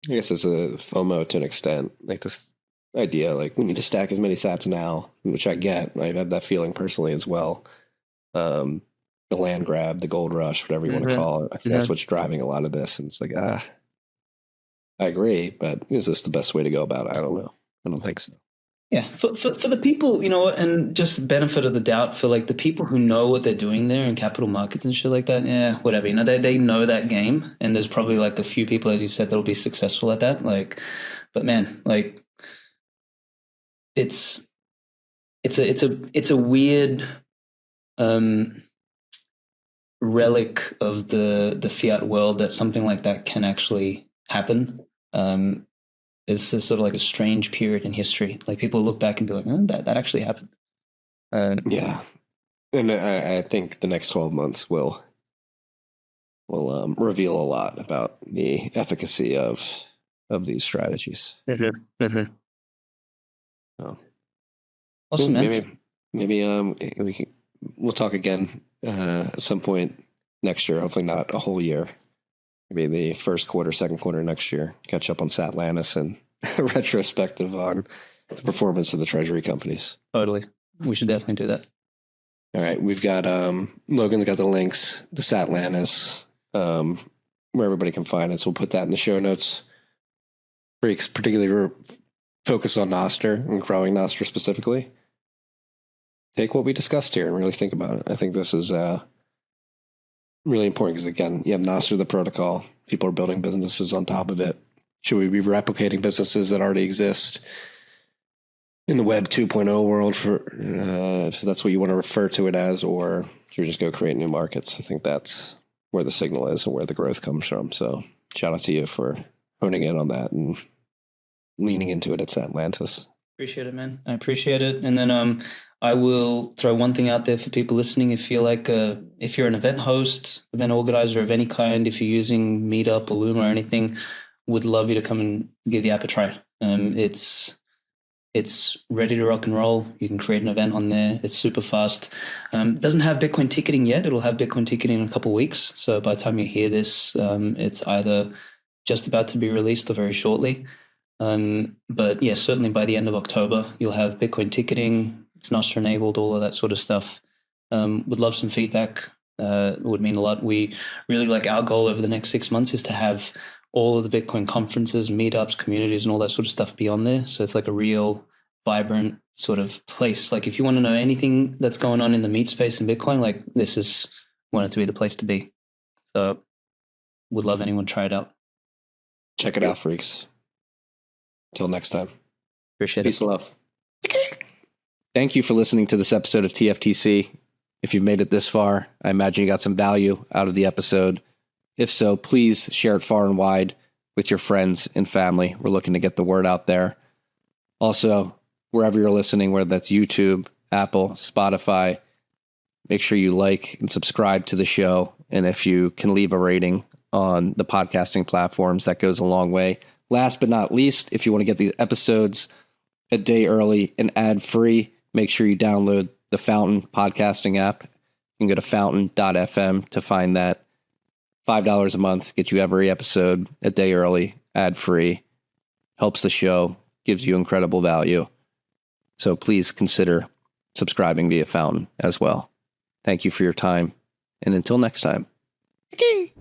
guess it's a FOMO to an extent. Like this idea, like we need to stack as many sats now, which I get. I have that feeling personally as well. The land grab, the gold rush, whatever you want to call it. I think that's what's driving a lot of this. And it's like, I agree, but is this the best way to go about it? I don't know. I don't think so. Yeah, for the people, and just benefit of the doubt for like the people who know what they're doing there in capital markets and shit like that. Yeah, whatever. They know that game, and there's probably like a few people, as you said, that'll be successful at that. Like, but man, like, it's a weird relic of the fiat world that something like that can actually happen. It's sort of like a strange period in history. Like people look back and be like, that actually happened. Yeah. And I think the next 12 months will reveal a lot about the efficacy of these strategies. Mm-hmm. Oh. Awesome, man. Maybe we'll talk again at some point next year. Hopefully not a whole year. Maybe the first quarter, second quarter next year. Catch up on Satlantis and retrospective on the performance of the treasury companies. Totally. We should definitely do that. All right. We've got Logan's got the links to Satlantis, where everybody can find it. So we'll put that in the show notes. Freaks, particularly focus on Nostr and growing Nostr specifically. Take what we discussed here and really think about it. I think this is really important because, again, you have Nostr, the protocol. People are building businesses on top of it. Should we be replicating businesses that already exist in the Web 2.0 world, if that's what you want to refer to it as, or should we just go create new markets? I think that's where the signal is and where the growth comes from. So shout out to you for honing in on that and leaning into it at Satlantis. Appreciate it, man. I appreciate it. And then I will throw one thing out there for people listening. If you're if you're an event host, event organizer of any kind, if you're using Meetup or Luma or anything, would love you to come and give the app a try. It's ready to rock and roll. You can create an event on there. It's super fast. Doesn't have Bitcoin ticketing yet. It'll have Bitcoin ticketing in a couple of weeks. So by the time you hear this, it's either just about to be released or very shortly. But yeah, certainly by the end of October, you'll have Bitcoin ticketing. It's Nostr enabled, all of that sort of stuff. Would love some feedback. It would mean a lot. We really our goal over the next 6 months is to have all of the Bitcoin conferences, meetups, communities, and all that sort of stuff be on there. So it's like a real vibrant sort of place. Like if you want to know anything that's going on in the meat space in Bitcoin, this is wanted to be the place to be. So would love anyone to try it out. Check it out, freaks. Till next time. Appreciate it. Peace and love. Thank you for listening to this episode of TFTC. If you've made it this far, I imagine you got some value out of the episode. If so, please share it far and wide with your friends and family. We're looking to get the word out there. Also, wherever you're listening, whether that's YouTube, Apple, Spotify, make sure you like and subscribe to the show. And if you can leave a rating on the podcasting platforms, that goes a long way. Last but not least, if you want to get these episodes a day early and ad-free, make sure you download the Fountain podcasting app. You can go to fountain.fm to find that. $5 a month gets you every episode a day early, ad-free, helps the show, gives you incredible value. So please consider subscribing via Fountain as well. Thank you for your time, and until next time. Okay.